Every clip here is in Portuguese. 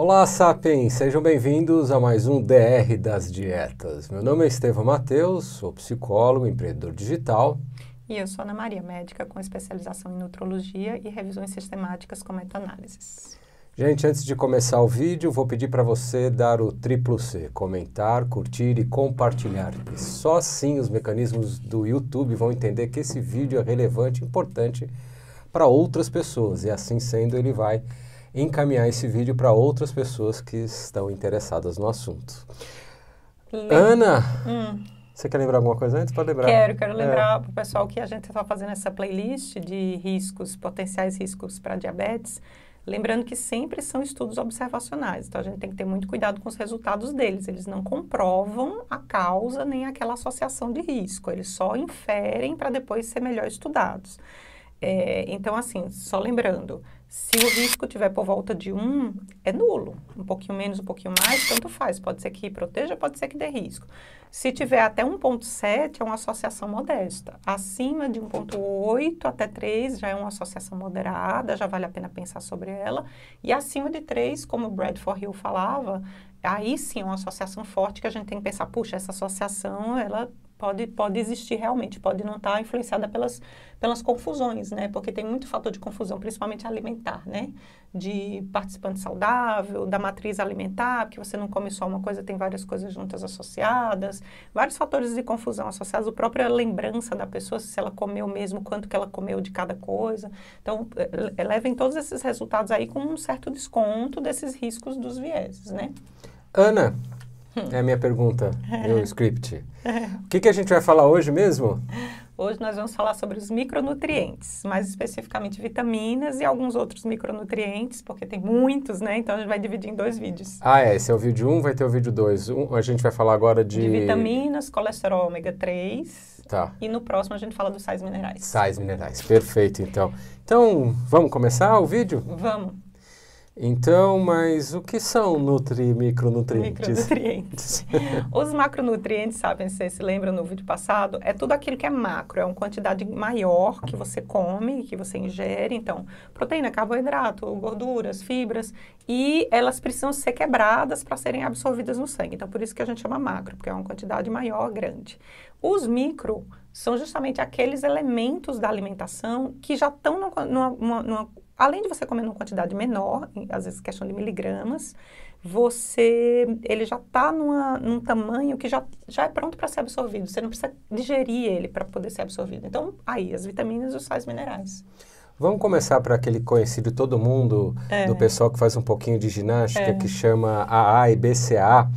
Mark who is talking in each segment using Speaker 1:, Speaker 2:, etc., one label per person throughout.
Speaker 1: Olá, Sapiens! Sejam bem-vindos a mais um DR das Dietas. Meu nome é Estevão Mateus, sou psicólogo, empreendedor digital.
Speaker 2: E eu sou Ana Maria, médica com especialização em nutrologia e revisões sistemáticas com meta-análises.
Speaker 1: Gente, antes de começar o vídeo, vou pedir para você dar o triplo C, comentar, curtir e compartilhar. E só assim os mecanismos do YouTube vão entender que esse vídeo é relevante e importante para outras pessoas. E assim sendo, ele vai encaminhar esse vídeo para outras pessoas que estão interessadas no assunto. Ana, você quer lembrar alguma coisa antes? Pode lembrar.
Speaker 2: Quero lembrar para o pessoal que a gente está fazendo essa playlist de riscos, potenciais riscos para diabetes, lembrando que sempre são estudos observacionais, então a gente tem que ter muito cuidado com os resultados deles. Eles não comprovam a causa nem aquela associação de risco, eles só inferem para depois ser melhor estudados. Então, assim, só lembrando, se o risco tiver por volta de 1, é nulo. Um pouquinho menos, um pouquinho mais, tanto faz. Pode ser que proteja, pode ser que dê risco. Se tiver até 1,7, é uma associação modesta. Acima de 1,8 até 3 já é uma associação moderada, já vale a pena pensar sobre ela. E acima de 3, como o Bradford Hill falava, aí sim é uma associação forte que a gente tem que pensar, puxa, essa associação, ela pode existir realmente, pode não estar influenciada pelas confusões, né? Porque tem muito fator de confusão, principalmente alimentar, né? De participante saudável, da matriz alimentar, porque você não come só uma coisa, tem várias coisas juntas associadas, vários fatores de confusão associados, a própria lembrança da pessoa, se ela comeu mesmo, quanto que ela comeu de cada coisa. Então, levem todos esses resultados aí com um certo desconto desses riscos dos vieses, né?
Speaker 1: Ana, é a minha pergunta, meu script. O que a gente vai falar hoje mesmo?
Speaker 2: Hoje nós vamos falar sobre os micronutrientes, mais especificamente vitaminas e alguns outros micronutrientes, porque tem muitos, né? Então a gente vai dividir em 2 vídeos.
Speaker 1: Esse é o vídeo 1, vai ter o vídeo 2. A gente vai falar agora de
Speaker 2: vitaminas, colesterol ômega 3.
Speaker 1: Tá.
Speaker 2: E no próximo a gente fala dos sais minerais.
Speaker 1: Sais minerais, perfeito então. Então, vamos começar o vídeo?
Speaker 2: Vamos.
Speaker 1: Então, mas o que são micronutrientes?
Speaker 2: Micronutrientes. Os macronutrientes, sabem, vocês se lembram no vídeo passado, é tudo aquilo que é macro, é uma quantidade maior que você come, que você ingere. Então, proteína, carboidrato, gorduras, fibras, e elas precisam ser quebradas para serem absorvidas no sangue. Então, por isso que a gente chama macro, porque é uma quantidade maior, grande. Os micro são justamente aqueles elementos da alimentação que já estão além de você comer numa quantidade menor, às vezes questão de miligramas, ele já está num tamanho que já é pronto para ser absorvido. Você não precisa digerir ele para poder ser absorvido. Então, aí, as vitaminas e os sais minerais.
Speaker 1: Vamos começar para aquele conhecido de todo mundo, do pessoal que faz um pouquinho de ginástica, que chama AA e BCA,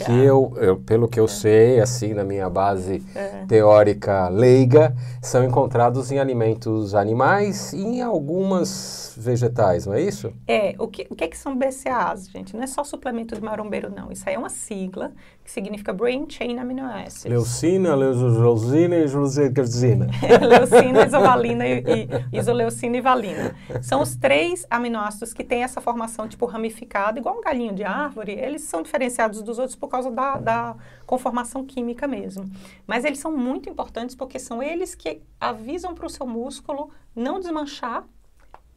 Speaker 1: que eu pelo que eu sei, assim, na minha base teórica leiga, são encontrados em alimentos animais e em algumas vegetais, não é isso?
Speaker 2: O que são BCAAs, gente? Não é só suplemento de marombeiro, não. Isso aí é uma sigla que significa Brain Chain Amino Acids.
Speaker 1: Leucina, leucina e isoleucina.
Speaker 2: Leucina, isovalina e isoleucina e valina. São os 3 aminoácidos que têm essa formação tipo ramificada, igual um galinho de árvore. Eles são diferenciados dos outros por causa da conformação química mesmo. Mas eles são muito importantes porque são eles que avisam para o seu músculo não desmanchar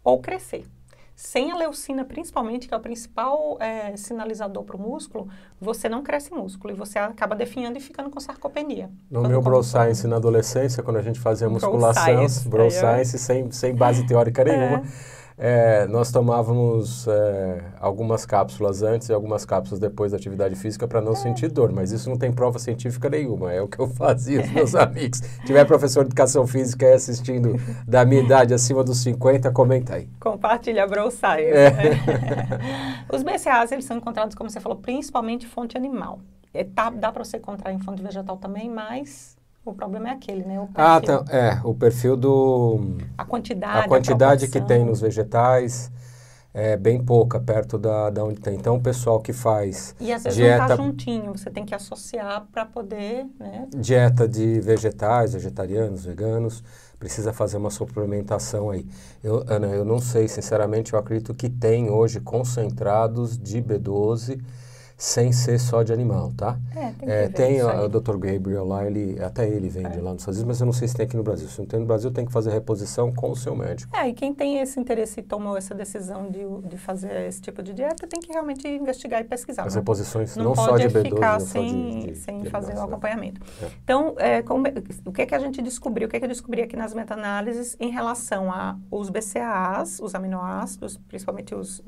Speaker 2: ou crescer. Sem a leucina, principalmente, que é o principal sinalizador para o músculo, você não cresce músculo e você acaba definhando e ficando com sarcopenia.
Speaker 1: No meu Bro Science na adolescência, quando a gente fazia musculação, Bro Science sem base teórica nenhuma, nós tomávamos algumas cápsulas antes e algumas cápsulas depois da atividade física para não sentir dor, mas isso não tem prova científica nenhuma, é o que eu fazia, os meus amigos. Se tiver professor de educação física aí assistindo da minha idade acima dos 50, comenta aí.
Speaker 2: Compartilha a Bro Science. Os BCAAs, eles são encontrados, como você falou, principalmente em fonte animal. Dá para você encontrar em fonte vegetal também, mas o problema é aquele, né? O perfil.
Speaker 1: O perfil
Speaker 2: A quantidade,
Speaker 1: a que tem nos vegetais é bem pouca, perto da onde tem. Então, o pessoal que faz
Speaker 2: e às vezes não está juntinho, você tem que associar para poder, né?
Speaker 1: Dieta de vegetais, vegetarianos, veganos, precisa fazer uma suplementação aí. Ana, eu não sei, sinceramente, eu acredito que tem hoje concentrados de B12 sem ser só de animal, tá?
Speaker 2: Tem que ver
Speaker 1: tem
Speaker 2: isso aí.
Speaker 1: o Dr. Gabriel lá, até ele vende lá nos Estados Unidos, mas eu não sei se tem aqui no Brasil. Se não tem no Brasil, tem que fazer reposição com o seu médico.
Speaker 2: E quem tem esse interesse e tomou essa decisão de fazer esse tipo de dieta, tem que realmente investigar e pesquisar.
Speaker 1: As reposições
Speaker 2: não
Speaker 1: não só de B12,
Speaker 2: ficar
Speaker 1: não só
Speaker 2: sem fazer o acompanhamento.
Speaker 1: É.
Speaker 2: Então, o que é que a gente descobriu? O que é que eu descobri aqui nas meta-análises em relação aos BCAAs, os aminoácidos, principalmente os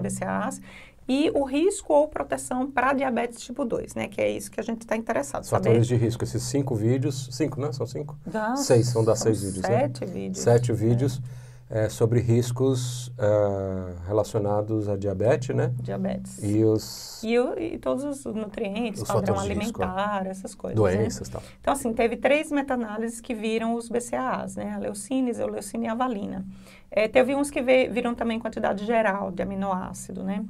Speaker 2: BCAAs, e o risco ou proteção para diabetes tipo 2, né? Que é isso que a gente está interessado.
Speaker 1: Os fatores de risco, esses 5 vídeos, 5, né? São 5? 6, vão dar 6 vídeos,
Speaker 2: 7 vídeos.
Speaker 1: 7 vídeos sobre riscos relacionados a diabetes, né?
Speaker 2: Diabetes.
Speaker 1: E
Speaker 2: todos os nutrientes,
Speaker 1: os
Speaker 2: padrão
Speaker 1: fatores de risco,
Speaker 2: alimentar, essas coisas.
Speaker 1: Doenças e
Speaker 2: né?
Speaker 1: tal.
Speaker 2: Então, assim, teve 3 meta-análises que viram os BCAAs, né? A leucina, isoleucina e a valina. Teve uns que viram também quantidade geral de aminoácido, né?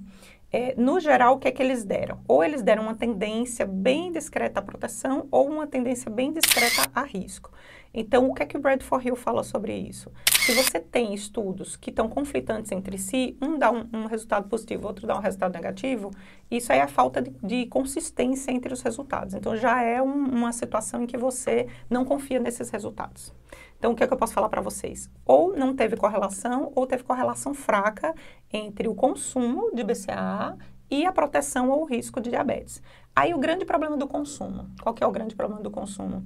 Speaker 2: No geral, o que é que eles deram? Ou eles deram uma tendência bem discreta à proteção ou uma tendência bem discreta a risco. Então, o que é que o Bradford Hill fala sobre isso? Se você tem estudos que estão conflitantes entre si, um dá um resultado positivo, outro dá um resultado negativo, isso aí é a falta de consistência entre os resultados. Então, já é uma situação em que você não confia nesses resultados. Então, o que é que eu posso falar para vocês? Ou não teve correlação, ou teve correlação fraca entre o consumo de BCAA e a proteção ou o risco de diabetes. Aí, o grande problema do consumo. Qual que é o grande problema do consumo?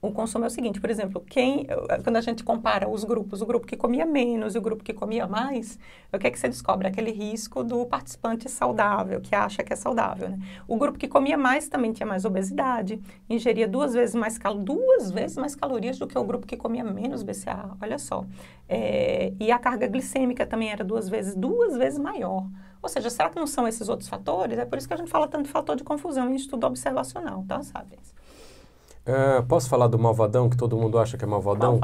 Speaker 2: O consumo é o seguinte, por exemplo, quando a gente compara os grupos, o grupo que comia menos e o grupo que comia mais, o que é que você descobre? Aquele risco do participante saudável, que acha que é saudável, né? O grupo que comia mais também tinha mais obesidade, ingeria 2 vezes mais calorias do que o grupo que comia menos BCAA, olha só. E a carga glicêmica também era 2 vezes maior. Ou seja, será que não são esses outros fatores? É por isso que a gente fala tanto de fator de confusão em estudo observacional, tá, Sapiens?
Speaker 1: Posso falar do malvadão, que todo mundo acha que é malvadão?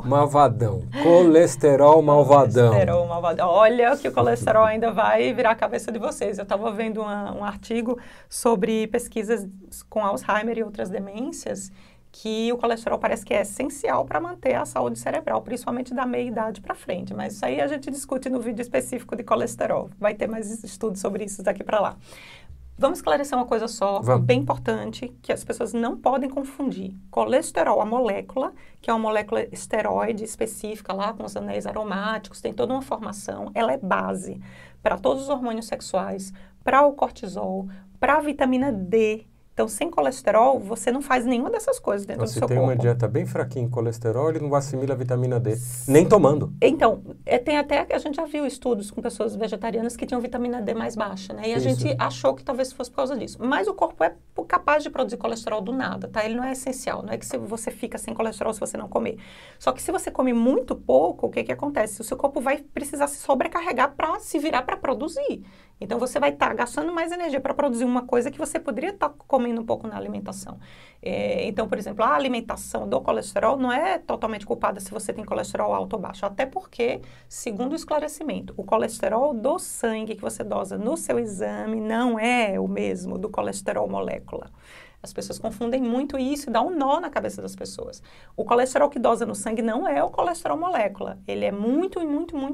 Speaker 2: Malvadão.
Speaker 1: Colesterol malvadão.
Speaker 2: Colesterol malvadão. Olha que o colesterol ainda vai virar a cabeça de vocês. Eu estava vendo um artigo sobre pesquisas com Alzheimer e outras demências, que o colesterol parece que é essencial para manter a saúde cerebral, principalmente da meia-idade para frente. Mas isso aí a gente discute no vídeo específico de colesterol. Vai ter mais estudos sobre isso daqui para lá. Vamos esclarecer uma coisa só, bem importante, que as pessoas não podem confundir. Colesterol, a molécula, que é uma molécula esteroide específica lá, com os anéis aromáticos, tem toda uma formação, ela é base para todos os hormônios sexuais, para o cortisol, para a vitamina D. Então, sem colesterol, você não faz nenhuma dessas coisas dentro do seu corpo.
Speaker 1: Se tem uma dieta bem fraquinha em colesterol, ele não assimila a vitamina D, nem tomando.
Speaker 2: Então, tem até, a gente já viu estudos com pessoas vegetarianas que tinham vitamina D mais baixa, né? E a gente achou que talvez fosse por causa disso. Mas o corpo é capaz de produzir colesterol do nada, tá? Ele não é essencial, não é que você fica sem colesterol se você não comer. Só que se você come muito pouco, o que que acontece? O seu corpo vai precisar se sobrecarregar para se virar para produzir. Então, você vai estar gastando mais energia para produzir uma coisa que você poderia estar comendo um pouco na alimentação. Então, por exemplo, a alimentação do colesterol não é totalmente culpada se você tem colesterol alto ou baixo. Até porque, segundo o esclarecimento, o colesterol do sangue que você dosa no seu exame não é o mesmo do colesterol molécula. As pessoas confundem muito isso e dá um nó na cabeça das pessoas. O colesterol que dosa no sangue não é o colesterol molécula. Ele é muito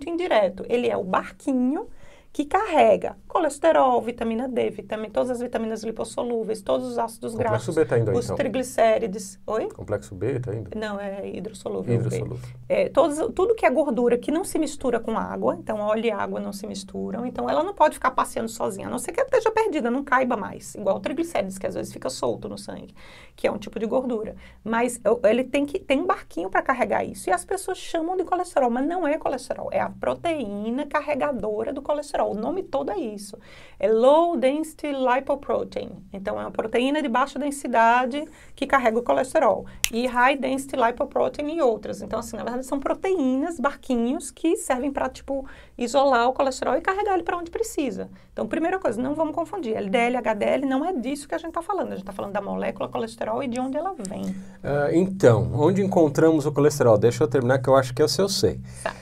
Speaker 2: indireto. Ele é o barquinho que carrega colesterol, vitamina D, todas as vitaminas lipossolúveis, todos os ácidos graxos,
Speaker 1: Complexo B tá indo aí,
Speaker 2: os
Speaker 1: então.
Speaker 2: triglicérides. Oi?
Speaker 1: Complexo B tá indo?
Speaker 2: Não, é hidrossolúvel.
Speaker 1: Hidrossolúvel.
Speaker 2: Tudo que é gordura que não se mistura com água, então óleo e água não se misturam, então ela não pode ficar passeando sozinha, a não ser que ela esteja perdida, não caiba mais, igual o triglicérides, que às vezes fica solto no sangue, que é um tipo de gordura. Mas ele tem um barquinho para carregar isso, e as pessoas chamam de colesterol, mas não é colesterol, é a proteína carregadora do colesterol. O nome todo é isso. É Low Density Lipoprotein. Então, é uma proteína de baixa densidade que carrega o colesterol. E High Density Lipoprotein e outras. Então, assim, na verdade, são proteínas, barquinhos, que servem para, tipo, isolar o colesterol e carregar ele para onde precisa. Então, primeira coisa, não vamos confundir. LDL, HDL, não é disso que a gente está falando. A gente está falando da molécula colesterol e de onde ela vem.
Speaker 1: Então, onde encontramos o colesterol? Deixa eu terminar, que eu acho que eu sei.
Speaker 2: Tá.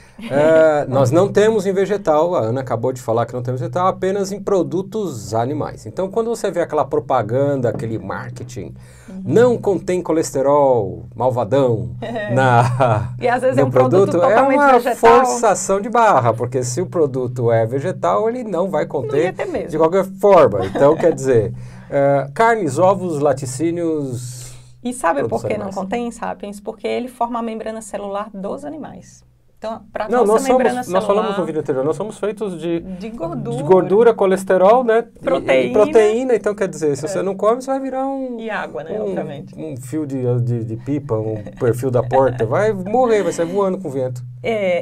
Speaker 1: Nós não temos em vegetal, a Ana acabou de falar que não temos em vegetal, apenas em produtos animais. Então, quando você vê aquela propaganda, aquele marketing, não contém colesterol, malvadão,
Speaker 2: e às vezes
Speaker 1: no
Speaker 2: é um produto totalmente
Speaker 1: uma
Speaker 2: vegetal.
Speaker 1: forçação de barra, porque se o produto é vegetal, ele não vai conter de qualquer forma. Então, quer dizer, carnes, ovos, laticínios...
Speaker 2: E sabe por que não contém, Sapiens? Porque ele forma a membrana celular dos animais. Então, para nossa membrana celular...
Speaker 1: Nós falamos no vídeo anterior, nós somos feitos de
Speaker 2: gordura,
Speaker 1: colesterol, né?
Speaker 2: Proteína.
Speaker 1: E proteína, então quer dizer, se você não come, você vai virar
Speaker 2: E água, né, obviamente.
Speaker 1: Um fio de pipa, um perfil da porta, vai morrer, vai sair voando com o vento.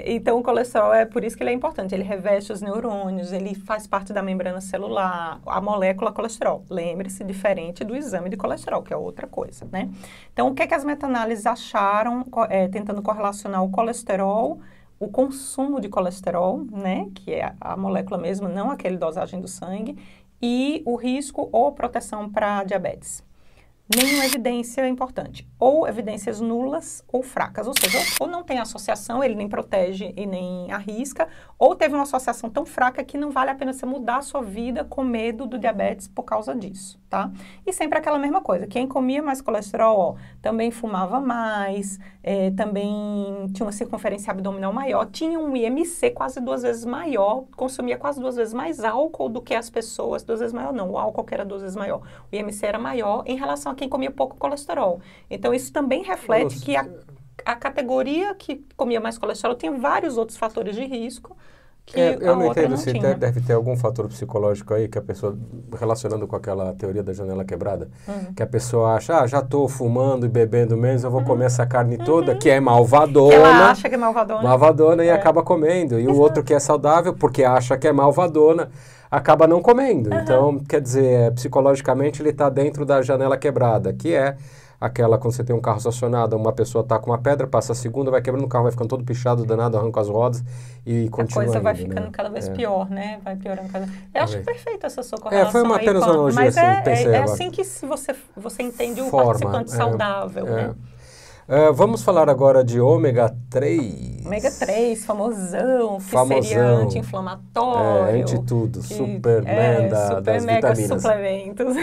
Speaker 2: Então o colesterol é por isso que ele é importante, ele reveste os neurônios, ele faz parte da membrana celular, a molécula colesterol. Lembre-se, diferente do exame de colesterol, que é outra coisa, né? Então, o que é que as meta-análises acharam, tentando correlacionar o colesterol, o consumo de colesterol, né, que é a molécula mesmo, não aquele dosagem do sangue, e o risco ou proteção para diabetes. Nenhuma evidência é importante, ou evidências nulas ou fracas, ou seja, ou não tem associação, ele nem protege e nem arrisca, ou teve uma associação tão fraca que não vale a pena você mudar a sua vida com medo do diabetes por causa disso, tá? E sempre aquela mesma coisa, quem comia mais colesterol, ó, também fumava mais, também tinha uma circunferência abdominal maior, tinha um IMC quase 2 vezes maior, consumia quase 2 vezes mais álcool do que as pessoas, 2 vezes maior não, o álcool que era 2 vezes maior, o IMC era maior em relação a quem comia pouco colesterol. Então, isso também reflete que a categoria que comia mais colesterol tinha vários outros fatores de risco que
Speaker 1: eu não entendo
Speaker 2: se
Speaker 1: deve ter algum fator psicológico aí que a pessoa, relacionando com aquela teoria da janela quebrada, que a pessoa acha, já estou fumando e bebendo menos, eu vou comer essa carne toda, que é malvadona.
Speaker 2: Ela acha que é malvadona.
Speaker 1: Malvadona e acaba comendo. E o outro que é saudável, porque acha que é malvadona, acaba não comendo. Então, quer dizer, psicologicamente ele está dentro da janela quebrada, que é aquela quando você tem um carro estacionado, uma pessoa tá com uma pedra, passa a segunda, vai quebrando o carro, vai ficando todo pichado, danado, arranca as rodas e continua.
Speaker 2: A coisa vai
Speaker 1: indo,
Speaker 2: ficando
Speaker 1: né?
Speaker 2: cada vez pior, né? Vai piorando cada vez. Eu acho perfeita essa sua correlação.
Speaker 1: Foi uma apenas analogia,
Speaker 2: mas
Speaker 1: assim, pensei
Speaker 2: é assim que você entende o
Speaker 1: Forma,
Speaker 2: participante saudável, né?
Speaker 1: Vamos falar agora de ômega 3.
Speaker 2: Ômega 3, famosão, que seria anti-inflamatório.
Speaker 1: Anti-tudo, Superman das
Speaker 2: mega
Speaker 1: vitaminas.
Speaker 2: Suplementos.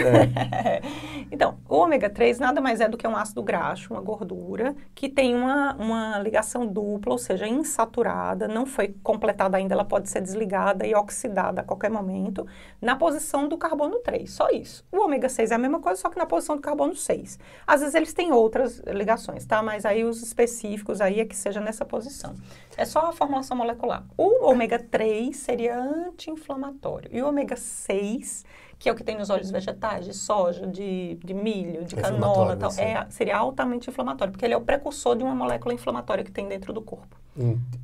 Speaker 2: Então, o ômega 3 nada mais é do que um ácido graxo, uma gordura, que tem uma ligação dupla, ou seja, insaturada, não foi completada ainda, ela pode ser desligada e oxidada a qualquer momento, na posição do carbono 3, só isso. O ômega 6 é a mesma coisa, só que na posição do carbono 6. Às vezes eles têm outras ligações, tá? Mas aí os específicos aí é que seja nessa posição. É só a formulação molecular. O ômega 3 seria anti-inflamatório. E o ômega 6, que é o que tem nos óleos vegetais, de soja, de milho, de canola, tal, seria altamente inflamatório, porque ele é o precursor de uma molécula inflamatória que tem dentro do corpo.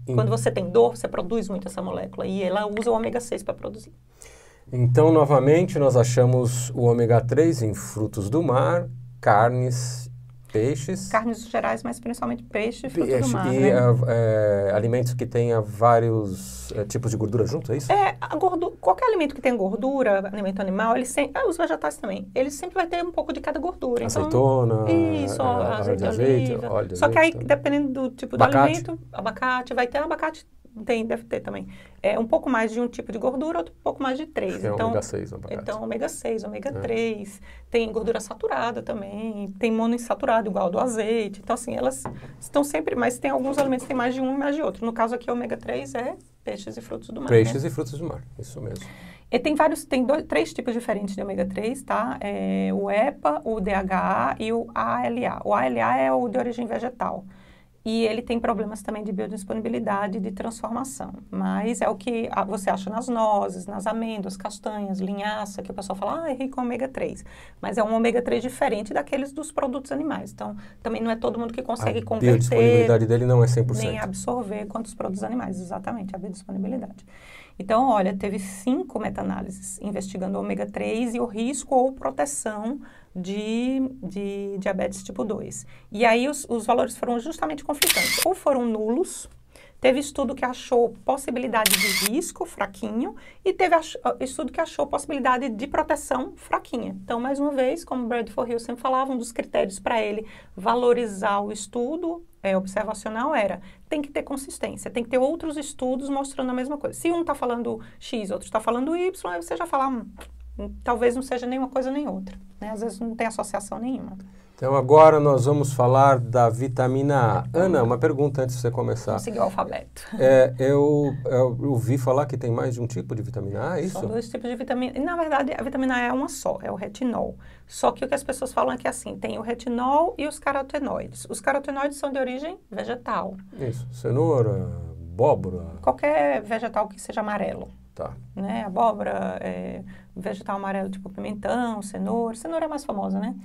Speaker 2: Quando você tem dor, você produz muito essa molécula e ela usa o ômega 6 para produzir.
Speaker 1: Então, novamente, nós achamos o ômega 3 em frutos do mar, carnes, peixes.
Speaker 2: Carnes gerais, mas principalmente peixe e frutos do mar, né?
Speaker 1: Alimentos que tenha vários tipos de gordura junto, é isso?
Speaker 2: Qualquer alimento que tenha gordura, alimento animal, os vegetais também, ele sempre vai ter um pouco de cada gordura.
Speaker 1: Azeitona,
Speaker 2: óleo de
Speaker 1: azeite.
Speaker 2: Só que aí, dependendo do tipo do alimento, abacate, vai ter abacate. Deve ter também. Um pouco mais de um tipo de gordura, outro pouco mais de 3.
Speaker 1: Então, ômega 6 no abacate.
Speaker 2: Então, ômega 6, ômega 3. Tem gordura saturada também. Tem monoinsaturado, igual do azeite. Então, assim, elas estão sempre... Mas tem alguns alimentos que tem mais de um e mais de outro. No caso aqui, ômega 3 é peixes e frutos do mar.
Speaker 1: Peixes e frutos do mar, isso mesmo.
Speaker 2: E tem 3 tipos diferentes de ômega 3, tá? O EPA, o DHA e o ALA. O ALA é o de origem vegetal. E ele tem problemas também de biodisponibilidade e de transformação. Mas é o que você acha nas nozes, nas amêndoas, castanhas, linhaça, que o pessoal fala, é rico em ômega 3. Mas é um ômega 3 diferente daqueles dos produtos animais. Então, também não é todo mundo que consegue converter. A
Speaker 1: biodisponibilidade dele não é 100%.
Speaker 2: Nem absorver quanto os produtos animais, exatamente, a biodisponibilidade. Então, olha, teve 5 meta-análises investigando o ômega 3 e o risco ou proteção de diabetes tipo 2. E aí os valores foram justamente conflitantes. Ou foram nulos, Teve estudo que achou possibilidade de risco fraquinho e teve estudo que achou possibilidade de proteção fraquinha. Então, mais uma vez, como Bradford Hill sempre falava, um dos critérios para ele valorizar o estudo observacional tem que ter consistência, tem que ter outros estudos mostrando a mesma coisa. Se um está falando X, outro está falando Y, aí você já fala, talvez não seja nenhuma coisa nem outra, né? Às vezes não tem associação nenhuma.
Speaker 1: Então agora nós vamos falar da vitamina A. Ana, uma pergunta antes de você começar.
Speaker 2: Vamos seguir o alfabeto.
Speaker 1: Eu ouvi falar que tem mais de um tipo de vitamina A, é isso?
Speaker 2: São 2 tipos de vitamina. E, na verdade, a vitamina A é uma só, é o retinol. Só que o que as pessoas falam é que assim, tem o retinol e os carotenoides. Os carotenoides são de origem vegetal.
Speaker 1: Isso, cenoura, abóbora.
Speaker 2: Qualquer vegetal que seja amarelo.
Speaker 1: Tá.
Speaker 2: Né? Abóbora, vegetal amarelo tipo pimentão, cenoura. Cenoura é a mais famosa, né?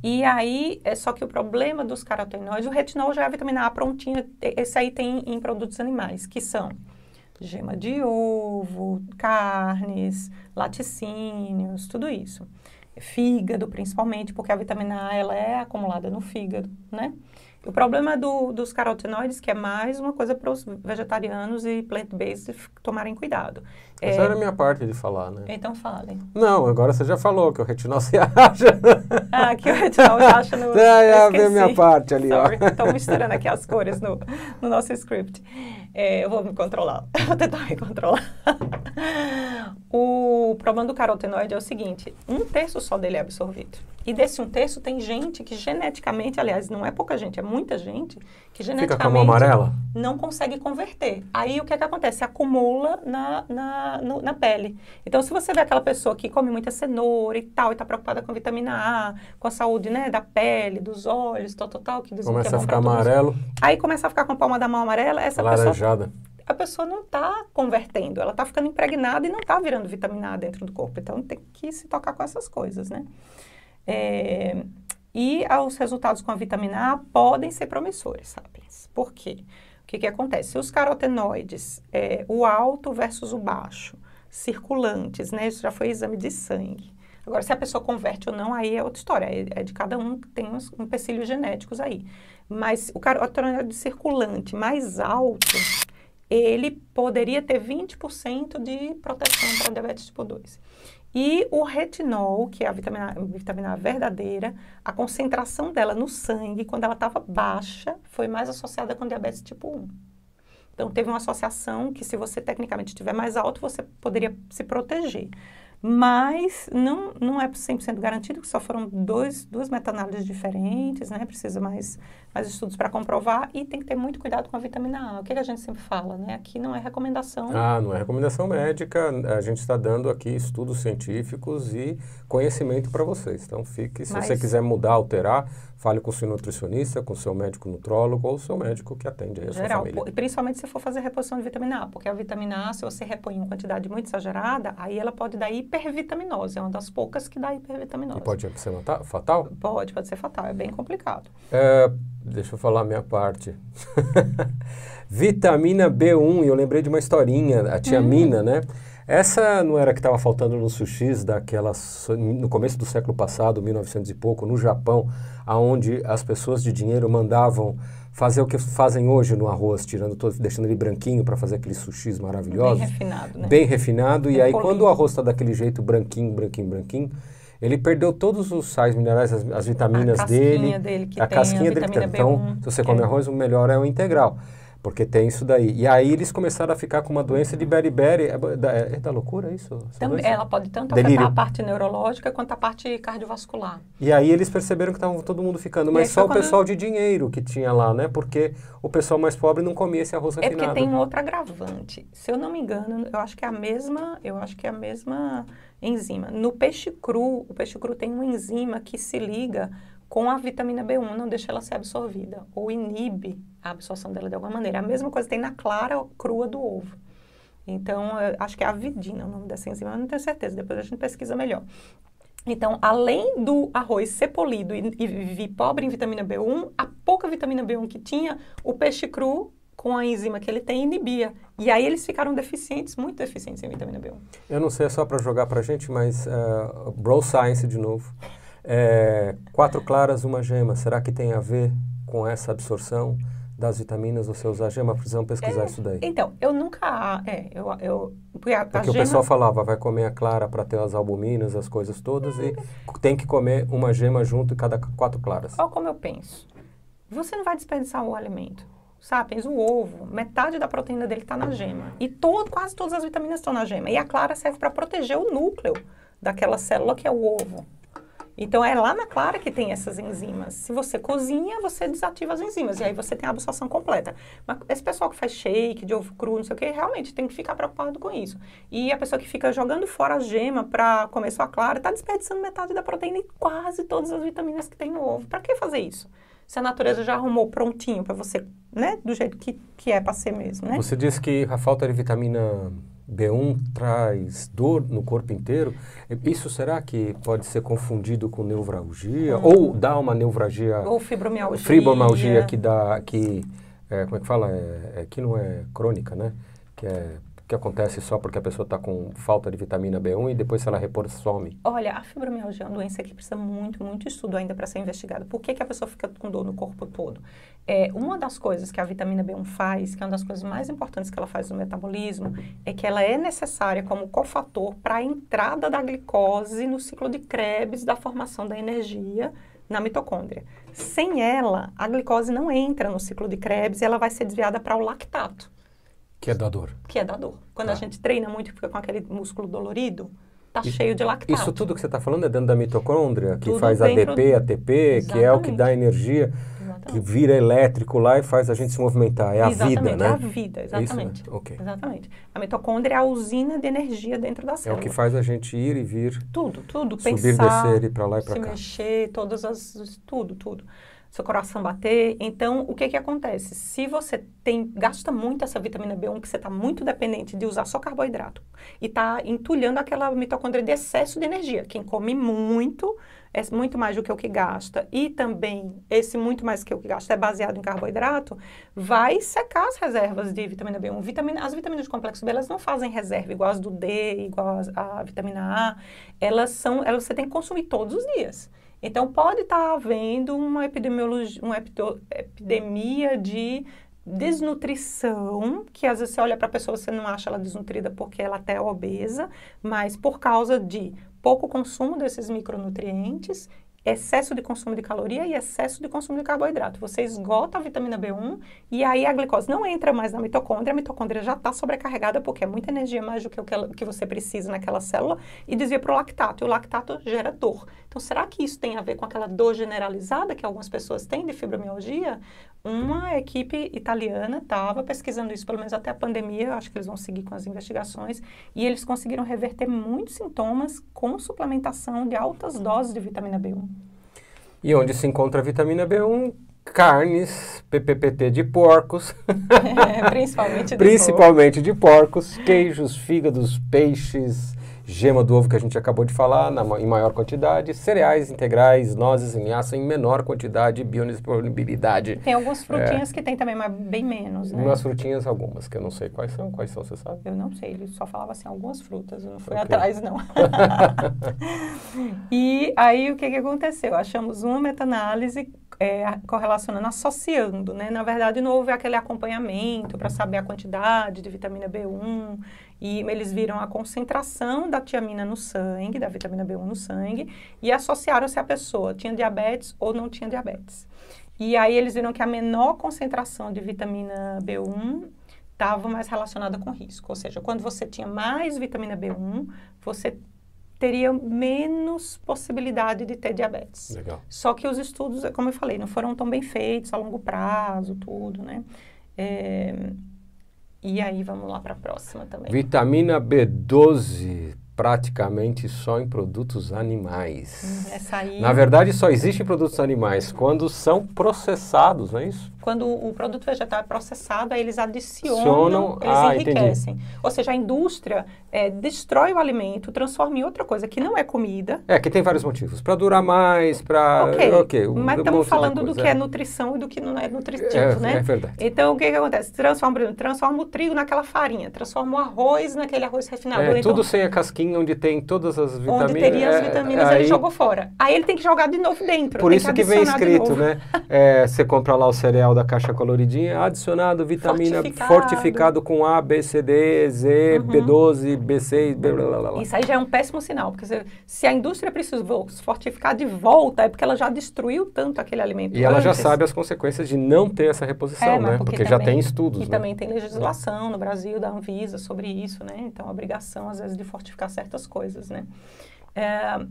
Speaker 2: E aí, só que o problema dos carotenoides, o retinol já é a vitamina A prontinha, esse aí tem em produtos animais, que são gema de ovo, carnes, laticínios, tudo isso. Fígado, principalmente, porque a vitamina A ela é acumulada no fígado, né? O problema dos carotenoides, que é mais uma coisa para os vegetarianos e plant-based tomarem cuidado.
Speaker 1: Essa era a minha parte de falar, né?
Speaker 2: Então fale.
Speaker 1: Não, agora você já falou que o retinol se acha.
Speaker 2: Ah, que o retinol se acha no...
Speaker 1: Já veio a minha parte ali,
Speaker 2: Sorry.
Speaker 1: ó.
Speaker 2: Estou misturando aqui as cores no nosso script. Eu vou me controlar. Vou tentar me controlar. O problema do carotenoide é o seguinte, 1/3 só dele é absorvido. E desse 1/3 tem gente que geneticamente, aliás, não é pouca gente, é muita gente, que geneticamente
Speaker 1: fica como amarela?
Speaker 2: Não consegue converter. Aí o que é que acontece? Acumula na pele. Então, se você vê aquela pessoa que come muita cenoura e tal, e está preocupada com vitamina A, com a saúde, né, da pele, dos olhos, tal, que dizem que é bom
Speaker 1: Começa a ficar
Speaker 2: pra todos.
Speaker 1: amarelo.
Speaker 2: Aí começa a ficar com a palma da mão amarela, essa
Speaker 1: Laranjada.
Speaker 2: a pessoa não está convertendo, ela está ficando impregnada e não está virando vitamina A dentro do corpo. Então, tem que se tocar com essas coisas, né? E os resultados com a vitamina A podem ser promissores, sapiens. Por quê? O que acontece? Os carotenoides, o alto versus o baixo, circulantes, né? Isso já foi exame de sangue. Agora, se a pessoa converte ou não, aí é outra história. É de cada um, tem uns empecilhos genéticos aí. Mas o carotenoide circulante mais alto, ele poderia ter 20% de proteção para diabetes tipo 2. E o retinol, que é a vitamina A verdadeira, a concentração dela no sangue, quando ela estava baixa, foi mais associada com diabetes tipo 1. Então, teve uma associação que, se você tecnicamente estiver mais alto, você poderia se proteger. Mas não é 100% garantido, que só foram duas meta-análises diferentes, né? Precisa mais estudos para comprovar e tem que ter muito cuidado com a vitamina A. O que a gente sempre fala, né? Aqui não é recomendação.
Speaker 1: Não é recomendação médica, a gente está dando aqui estudos científicos e conhecimento para vocês. Então, se você quiser mudar, alterar, fale com o seu nutricionista, com o seu médico nutrólogo ou o seu médico que atende aí a sua família.
Speaker 2: E principalmente se for fazer reposição de vitamina A, porque a vitamina A, se você repõe em quantidade muito exagerada, aí ela pode dar hipervitaminose, é uma das poucas que dá hipervitaminose.
Speaker 1: E pode ser fatal?
Speaker 2: Pode ser fatal, é bem complicado.
Speaker 1: Deixa eu falar a minha parte. Vitamina B1, eu lembrei de uma historinha, a tiamina, né? Essa não era que estava faltando nos sushis no começo do século passado, 1900 e pouco, no Japão, onde as pessoas de dinheiro mandavam fazer o que fazem hoje no arroz, deixando ele branquinho para fazer aqueles sushis maravilhosos.
Speaker 2: Bem refinado, né?
Speaker 1: Bem refinado, e aí quando o arroz está daquele jeito branquinho, ele perdeu todos os sais minerais, as vitaminas dele. A casquinha dele que tem. Então, se você come arroz, o melhor é o integral. Porque tem isso daí. E aí eles começaram a ficar com uma doença de beriberi. É da loucura isso?
Speaker 2: Ela pode tanto afetar a parte neurológica quanto a parte cardiovascular.
Speaker 1: E aí eles perceberam que estava todo mundo ficando. Mas só o pessoal de dinheiro que tinha lá, né? Porque o pessoal mais pobre não comia esse arroz refinado.
Speaker 2: É porque tem um outro agravante. Se eu não me engano, eu acho que é a mesma enzima. No peixe cru, o peixe cru tem uma enzima que se liga com a vitamina B1, não deixa ela ser absorvida, ou inibe a absorção dela de alguma maneira. A mesma coisa tem na clara crua do ovo. Então, acho que é avidina o nome dessa enzima, eu não tenho certeza, depois a gente pesquisa melhor. Então, além do arroz ser polido e pobre em vitamina B1, a pouca vitamina B1 que tinha, o peixe cru, com a enzima que ele tem, inibia. E aí eles ficaram muito deficientes em vitamina B1.
Speaker 1: Eu não sei, é só para jogar pra gente, mas Bro Science de novo. 4 claras, uma gema. Será que tem a ver com essa absorção das vitaminas você usar gema? Precisamos pesquisar isso daí.
Speaker 2: Então, eu nunca...
Speaker 1: Porque o pessoal falava, vai comer a clara para ter as albuminas, as coisas todas, e tem que comer uma gema junto em cada 4 claras.
Speaker 2: Olha como eu penso. Você não vai desperdiçar o alimento. Sapiens, o ovo, metade da proteína dele está na gema. E quase todas as vitaminas estão na gema. E a clara serve para proteger o núcleo daquela célula que é o ovo. Então, é lá na clara que tem essas enzimas. Se você cozinha, você desativa as enzimas. E aí você tem a absorção completa. Mas esse pessoal que faz shake de ovo cru, não sei o que, realmente tem que ficar preocupado com isso. E a pessoa que fica jogando fora a gema para comer sua clara, está desperdiçando metade da proteína e quase todas as vitaminas que tem no ovo. Para que fazer isso? Se a natureza já arrumou prontinho para você, né? Do jeito que é para ser mesmo, né?
Speaker 1: Você disse que a falta de vitamina B1 traz dor no corpo inteiro. Isso será que pode ser confundido com neuralgia? Ou dá uma neuralgia...
Speaker 2: Ou fibromialgia.
Speaker 1: Fibromialgia que dá... como é que fala? Que não é crônica, né? Que acontece só porque a pessoa está com falta de vitamina B1 e depois se ela repor, some.
Speaker 2: Olha, a fibromialgia é uma doença que precisa muito estudo ainda para ser investigada. Por que a pessoa fica com dor no corpo todo? Uma das coisas que a vitamina B1 faz, que é uma das coisas mais importantes que ela faz no metabolismo, é que ela é necessária como cofator para a entrada da glicose no ciclo de Krebs da formação da energia na mitocôndria. Sem ela, a glicose não entra no ciclo de Krebs e ela vai ser desviada para o lactato.
Speaker 1: Que é da dor.
Speaker 2: Que é da dor. Quando a gente treina muito e fica com aquele músculo dolorido, tá cheio de lactato.
Speaker 1: Isso tudo que você está falando é dentro da mitocôndria, que
Speaker 2: tudo
Speaker 1: faz ADP, ATP,
Speaker 2: Exatamente.
Speaker 1: Que é o que dá energia, que vira elétrico lá e faz a gente se movimentar. É a vida, né?
Speaker 2: É a vida, exatamente.
Speaker 1: Isso, okay.
Speaker 2: Exatamente. A mitocôndria é a usina de energia dentro da célula.
Speaker 1: É o que faz a gente ir e vir.
Speaker 2: Tudo.
Speaker 1: Subir,
Speaker 2: Pensar,
Speaker 1: descer, ir para lá e para cá.
Speaker 2: Se mexer, tudo. Seu coração bater. Então, o que acontece? Se você gasta muito essa vitamina B1, que você está muito dependente de usar só carboidrato, e está entulhando aquela mitocôndria de excesso de energia. Quem come muito, é muito mais do que o que gasta, e também esse muito mais do que o que gasta é baseado em carboidrato, vai secar as reservas de vitamina B1. As vitaminas do complexo B, elas não fazem reserva igual as do D, igual a vitamina A. Você tem que consumir todos os dias. Então, pode estar havendo uma epidemia de desnutrição, que às vezes você olha para a pessoa e você não acha ela desnutrida porque ela até é obesa, mas por causa de pouco consumo desses micronutrientes, excesso de consumo de caloria e excesso de consumo de carboidrato. Você esgota a vitamina B1 e aí a glicose não entra mais na mitocôndria, a mitocôndria já está sobrecarregada porque é muita energia mais do que o que você precisa naquela célula e desvia para o lactato, e o lactato gera dor. Então, será que isso tem a ver com aquela dor generalizada que algumas pessoas têm de fibromialgia? Uma equipe italiana estava pesquisando isso, pelo menos até a pandemia, eu acho que eles vão seguir com as investigações, e eles conseguiram reverter muitos sintomas com suplementação de altas doses de vitamina B1.
Speaker 1: E onde se encontra a vitamina B1? Carnes, PPPT de porcos. Principalmente de porcos, queijos, fígados, peixes, gema do ovo que a gente acabou de falar, em maior quantidade, cereais integrais, nozes em aço em menor quantidade, biodisponibilidade.
Speaker 2: Tem algumas frutinhas que tem também, mas bem menos, né?
Speaker 1: Umas frutinhas, algumas, que eu não sei quais são, você sabe?
Speaker 2: Eu não sei, ele só falava assim, algumas frutas, eu não fui atrás, não. E aí, o que aconteceu? Achamos uma meta-análise correlacionando, associando, né? Na verdade, não houve aquele acompanhamento para saber a quantidade de vitamina B1, e eles viram a concentração da tiamina no sangue, da vitamina B1 no sangue, e associaram se a pessoa tinha diabetes ou não tinha diabetes. E aí eles viram que a menor concentração de vitamina B1 estava mais relacionada com risco. Ou seja, quando você tinha mais vitamina B1, você teria menos possibilidade de ter diabetes.
Speaker 1: Legal.
Speaker 2: Só que os estudos, como eu falei, não foram tão bem feitos a longo prazo, tudo, né? E aí, vamos lá para a próxima também.
Speaker 1: Vitamina B12, praticamente só em produtos animais.
Speaker 2: Essa aí...
Speaker 1: Na verdade, só existe em produtos animais quando são processados, não é isso?
Speaker 2: Quando o produto vegetal é processado, aí eles adicionam, eles enriquecem.
Speaker 1: Entendi.
Speaker 2: Ou seja, a indústria destrói o alimento, transforma em outra coisa que não é comida.
Speaker 1: Que tem vários motivos. Para durar mais, para...
Speaker 2: Mas estamos falando do que é nutrição e do que não é nutritivo, né?
Speaker 1: É verdade.
Speaker 2: Então, o que acontece? Transforma o trigo naquela farinha, transforma o arroz naquele arroz refinado. Então,
Speaker 1: tudo sem a casquinha, onde tem todas as vitaminas.
Speaker 2: Onde teria as vitaminas, ele jogou fora. Aí ele tem que jogar de novo dentro.
Speaker 1: Por isso que vem escrito, né? Você compra lá o cereal da caixa coloridinha, adicionado vitamina fortificado com A, B, C, D, Z, B12, B6, blá, blá, blá.
Speaker 2: Isso aí já é um péssimo sinal, porque se a indústria precisa fortificar de volta, é porque ela já destruiu tanto aquele alimento
Speaker 1: E ela já sabe as consequências de não ter essa reposição, né? Porque já tem estudos,
Speaker 2: E
Speaker 1: né?
Speaker 2: também tem legislação no Brasil, da Anvisa, sobre isso, né? Então, a obrigação, às vezes, de fortificar certas coisas, né?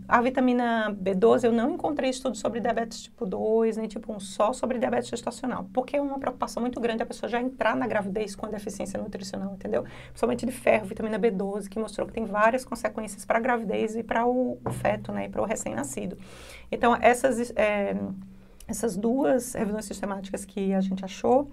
Speaker 2: A vitamina B12, eu não encontrei estudos sobre diabetes tipo 2, nem tipo 1, só sobre diabetes gestacional, porque é uma preocupação muito grande a pessoa já entrar na gravidez com deficiência nutricional, entendeu? Principalmente de ferro, vitamina B12, que mostrou que tem várias consequências para a gravidez e para o feto, né, e para o recém-nascido. Então, essas duas revisões sistemáticas que a gente achou,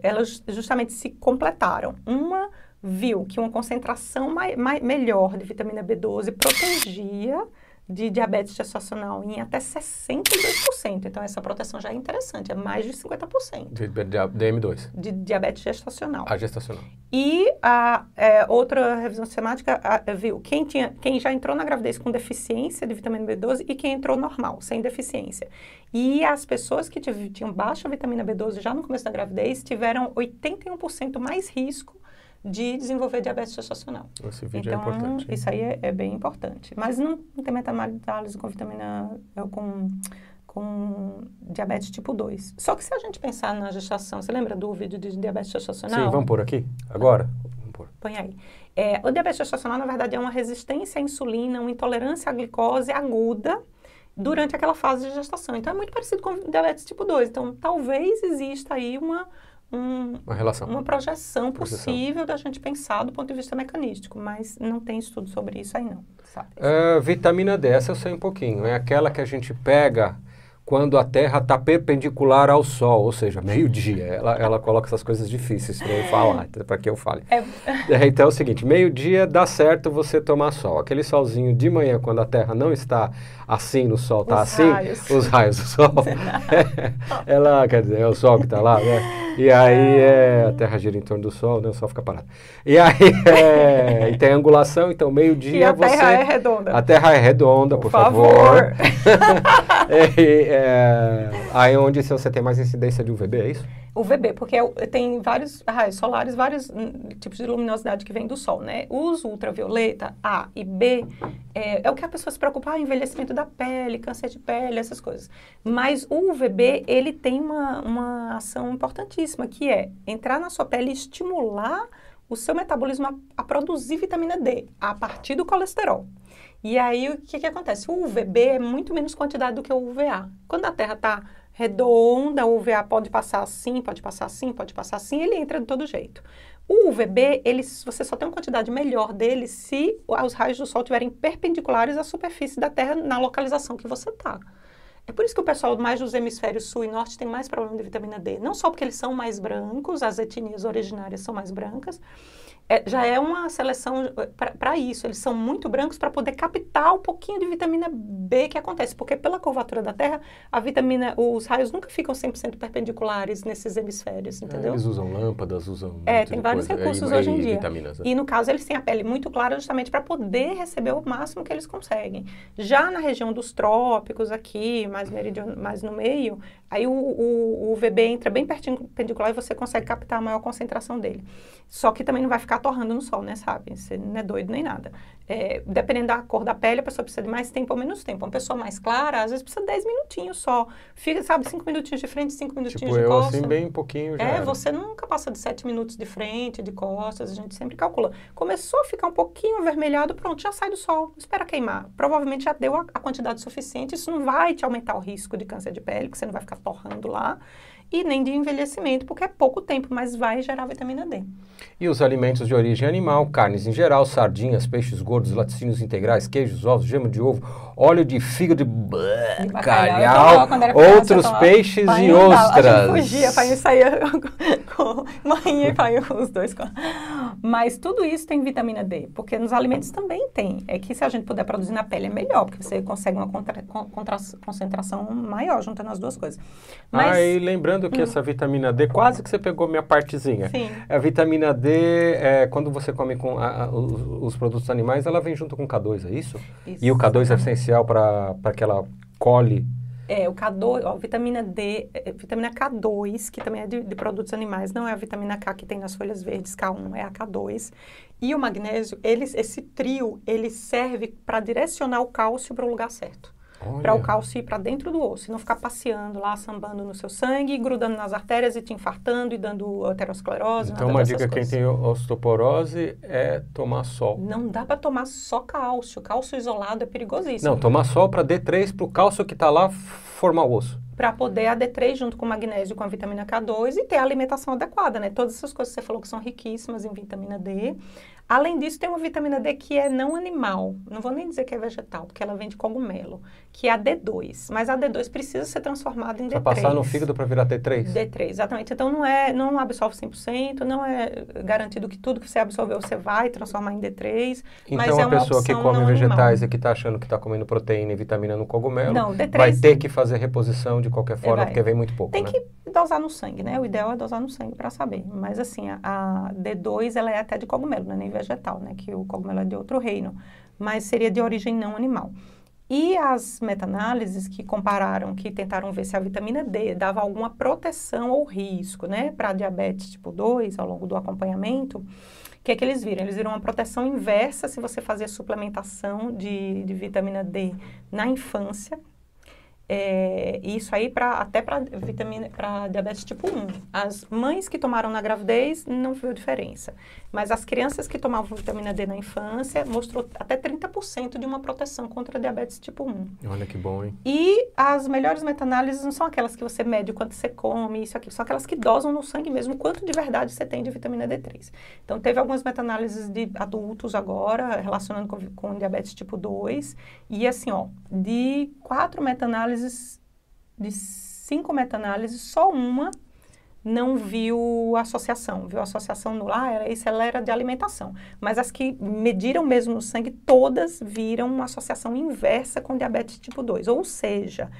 Speaker 2: elas justamente se completaram. Uma viu que uma concentração melhor de vitamina B12 protegia de diabetes gestacional em até 62%. Então, essa proteção já é interessante, é mais de 50%.
Speaker 1: De DM2.
Speaker 2: De diabetes gestacional.
Speaker 1: A gestacional.
Speaker 2: E a outra revisão sistemática viu quem já entrou na gravidez com deficiência de vitamina B12 e quem entrou normal, sem deficiência. E as pessoas que tinham baixa vitamina B12 já no começo da gravidez tiveram 81% mais risco de desenvolver diabetes gestacional.
Speaker 1: Esse vídeo é importante.
Speaker 2: Isso aí é bem importante. Mas não tem meta-análise com com diabetes tipo 2. Só que se a gente pensar na gestação, você lembra do vídeo de diabetes gestacional?
Speaker 1: Sim, vamos pôr aqui? Agora? Vamos pôr.
Speaker 2: Põe aí. O diabetes gestacional, na verdade, é uma resistência à insulina, uma intolerância à glicose aguda durante aquela fase de gestação. Então, é muito parecido com diabetes tipo 2. Então, talvez exista aí uma
Speaker 1: relação.
Speaker 2: Uma projeção possível da gente pensar do ponto de vista mecanístico, mas não tem estudo sobre isso aí não, sabe?
Speaker 1: Vitamina D, essa eu sei um pouquinho, é aquela que a gente pega quando a Terra está perpendicular ao Sol, ou seja, meio-dia. Ela coloca essas coisas difíceis para eu falar, para que eu fale. Então é o seguinte, meio-dia dá certo você tomar sol. Aquele solzinho de manhã, quando a Terra não está assim no Sol, está assim, os raios do Sol. Quer dizer, é o Sol que está lá, né? E aí a Terra gira em torno do Sol, né? O Sol fica parado. E aí e tem angulação, então meio-dia
Speaker 2: e a Terra é redonda.
Speaker 1: A Terra é redonda, por favor. Aí onde você tem mais incidência de UVB, é isso?
Speaker 2: UVB, porque tem vários raios solares, vários tipos de luminosidade que vem do Sol, né? Os ultravioleta, A e B, é o que a pessoa se preocupa, envelhecimento da pele, câncer de pele, essas coisas. Mas o UVB, ele tem uma ação importantíssima, que é entrar na sua pele e estimular o seu metabolismo a produzir vitamina D, a partir do colesterol. E aí, o que acontece? O UVB é muito menos quantidade do que o UVA. Quando a Terra está redonda, o UVA pode passar assim, pode passar assim, pode passar assim, ele entra de todo jeito. O UVB, você só tem uma quantidade melhor dele se os raios do Sol estiverem perpendiculares à superfície da Terra na localização que você está. É por isso que o pessoal mais dos hemisférios sul e norte tem mais problema de vitamina D. Não só porque eles são mais brancos, as etnias originárias são mais brancas, já é uma seleção para isso. Eles são muito brancos para poder captar um pouquinho de vitamina B que acontece. Porque pela curvatura da Terra, os raios nunca ficam 100% perpendiculares nesses hemisférios, entendeu?
Speaker 1: Eles usam lâmpadas, usam...
Speaker 2: tem vários recursos hoje em dia.
Speaker 1: Vitaminas,
Speaker 2: E no caso, eles têm a pele muito clara justamente para poder receber o máximo que eles conseguem. Já na região dos trópicos aqui, mais no meio, aí o UVB entra bem perpendicular e você consegue captar a maior concentração dele. Só que também não vai ficar torrando no sol, né, sabe? Você não é doido nem nada. Dependendo da cor da pele, a pessoa precisa de mais tempo ou menos tempo. Uma pessoa mais clara, às vezes precisa de 10 minutinhos só. Fica, sabe, 5 minutinhos de frente, 5 minutinhos de costas.
Speaker 1: Assim, bem pouquinho já.
Speaker 2: Você nunca passa de 7 minutos de frente, de costas, a gente sempre calcula. Começou a ficar um pouquinho avermelhado, pronto, já sai do sol, não espera queimar. Provavelmente já deu a quantidade suficiente, isso não vai te aumentar o risco de câncer de pele, porque você não vai ficar torrando lá. E nem de envelhecimento, porque é pouco tempo, mas vai gerar vitamina D.
Speaker 1: E os alimentos de origem animal, carnes em geral, sardinhas, peixes gordos, laticínios integrais, queijos, ovos, gema de ovo, óleo de fígado, de bacalhau, outros peixes e ostras.
Speaker 2: A gente fugia, pai saía com manhinha e pai os dois. Mas tudo isso tem vitamina D, porque nos alimentos também tem. É que se a gente puder produzir na pele é melhor, porque você consegue uma concentração maior juntando as duas coisas. Mas,
Speaker 1: e lembrando que essa vitamina D, quase que você pegou minha partezinha.
Speaker 2: Sim.
Speaker 1: A vitamina D, quando você come com os produtos animais, ela vem junto com o K2, é isso?
Speaker 2: Isso.
Speaker 1: E o K2 é essencial para que ela cole
Speaker 2: O K2, ó, vitamina D, vitamina K2, que também é de produtos animais, não é a vitamina K que tem nas folhas verdes, K1, é a K2. E o magnésio, esse trio, ele serve para direcionar o cálcio para o lugar certo. Para o cálcio ir para dentro do osso, e não ficar passeando lá, sambando no seu sangue, grudando nas artérias e te infartando e dando aterosclerose.
Speaker 1: Então, uma dica, quem tem osteoporose é tomar sol.
Speaker 2: Não dá para tomar só cálcio. Cálcio isolado é perigosíssimo.
Speaker 1: Não, tomar sol para D3, para o cálcio que está lá formar o osso.
Speaker 2: Para poder a D3 junto com o magnésio, com a vitamina K2 e ter a alimentação adequada, né? Todas essas coisas que você falou que são riquíssimas em vitamina D. Além disso, tem uma vitamina D que é não animal. Não vou nem dizer que é vegetal, porque ela vem de cogumelo, que é a D2. Mas a D2 precisa ser transformada em D3.
Speaker 1: Para passar no fígado para virar T3?
Speaker 2: D3, exatamente. Então, não absorve 100%, não é garantido que tudo que você absorveu você vai transformar em D3.
Speaker 1: Então,
Speaker 2: mas é
Speaker 1: a
Speaker 2: uma
Speaker 1: pessoa que come
Speaker 2: não
Speaker 1: vegetais
Speaker 2: animal.
Speaker 1: e que está achando que está comendo proteína e vitamina no cogumelo,
Speaker 2: não, D3,
Speaker 1: vai ter que fazer reposição de qualquer forma, porque vem muito pouco,
Speaker 2: Tem
Speaker 1: né?
Speaker 2: que dosar no sangue, né? O ideal é dosar no sangue para saber. Mas, assim, a D2, ela é até de cogumelo, não é nem vegetal, né? Que o cogumelo é de outro reino. Mas seria de origem não animal. E as meta-análises que compararam, que tentaram ver se a vitamina D dava alguma proteção ou risco, né? Para diabetes tipo 2, ao longo do acompanhamento, o que é que eles viram? Eles viram uma proteção inversa se você fazia suplementação de vitamina D na infância. Isso aí até para diabetes tipo 1. As mães que tomaram na gravidez não viu diferença. Mas as crianças que tomavam vitamina D na infância mostrou até 30% de uma proteção contra diabetes tipo 1.
Speaker 1: Olha que bom, hein?
Speaker 2: E as melhores meta-análises não são aquelas que você mede o quanto você come, isso aqui, são aquelas que dosam no sangue mesmo, quanto de verdade você tem de vitamina D3. Então, teve algumas meta-análises de adultos agora, relacionando com diabetes tipo 2, e assim, ó, de 4 meta-análises, de 5 meta-análises, só uma não viu associação, viu associação no ela era de alimentação. Mas as que mediram mesmo no sangue, todas viram uma associação inversa com diabetes tipo 2. Ou seja,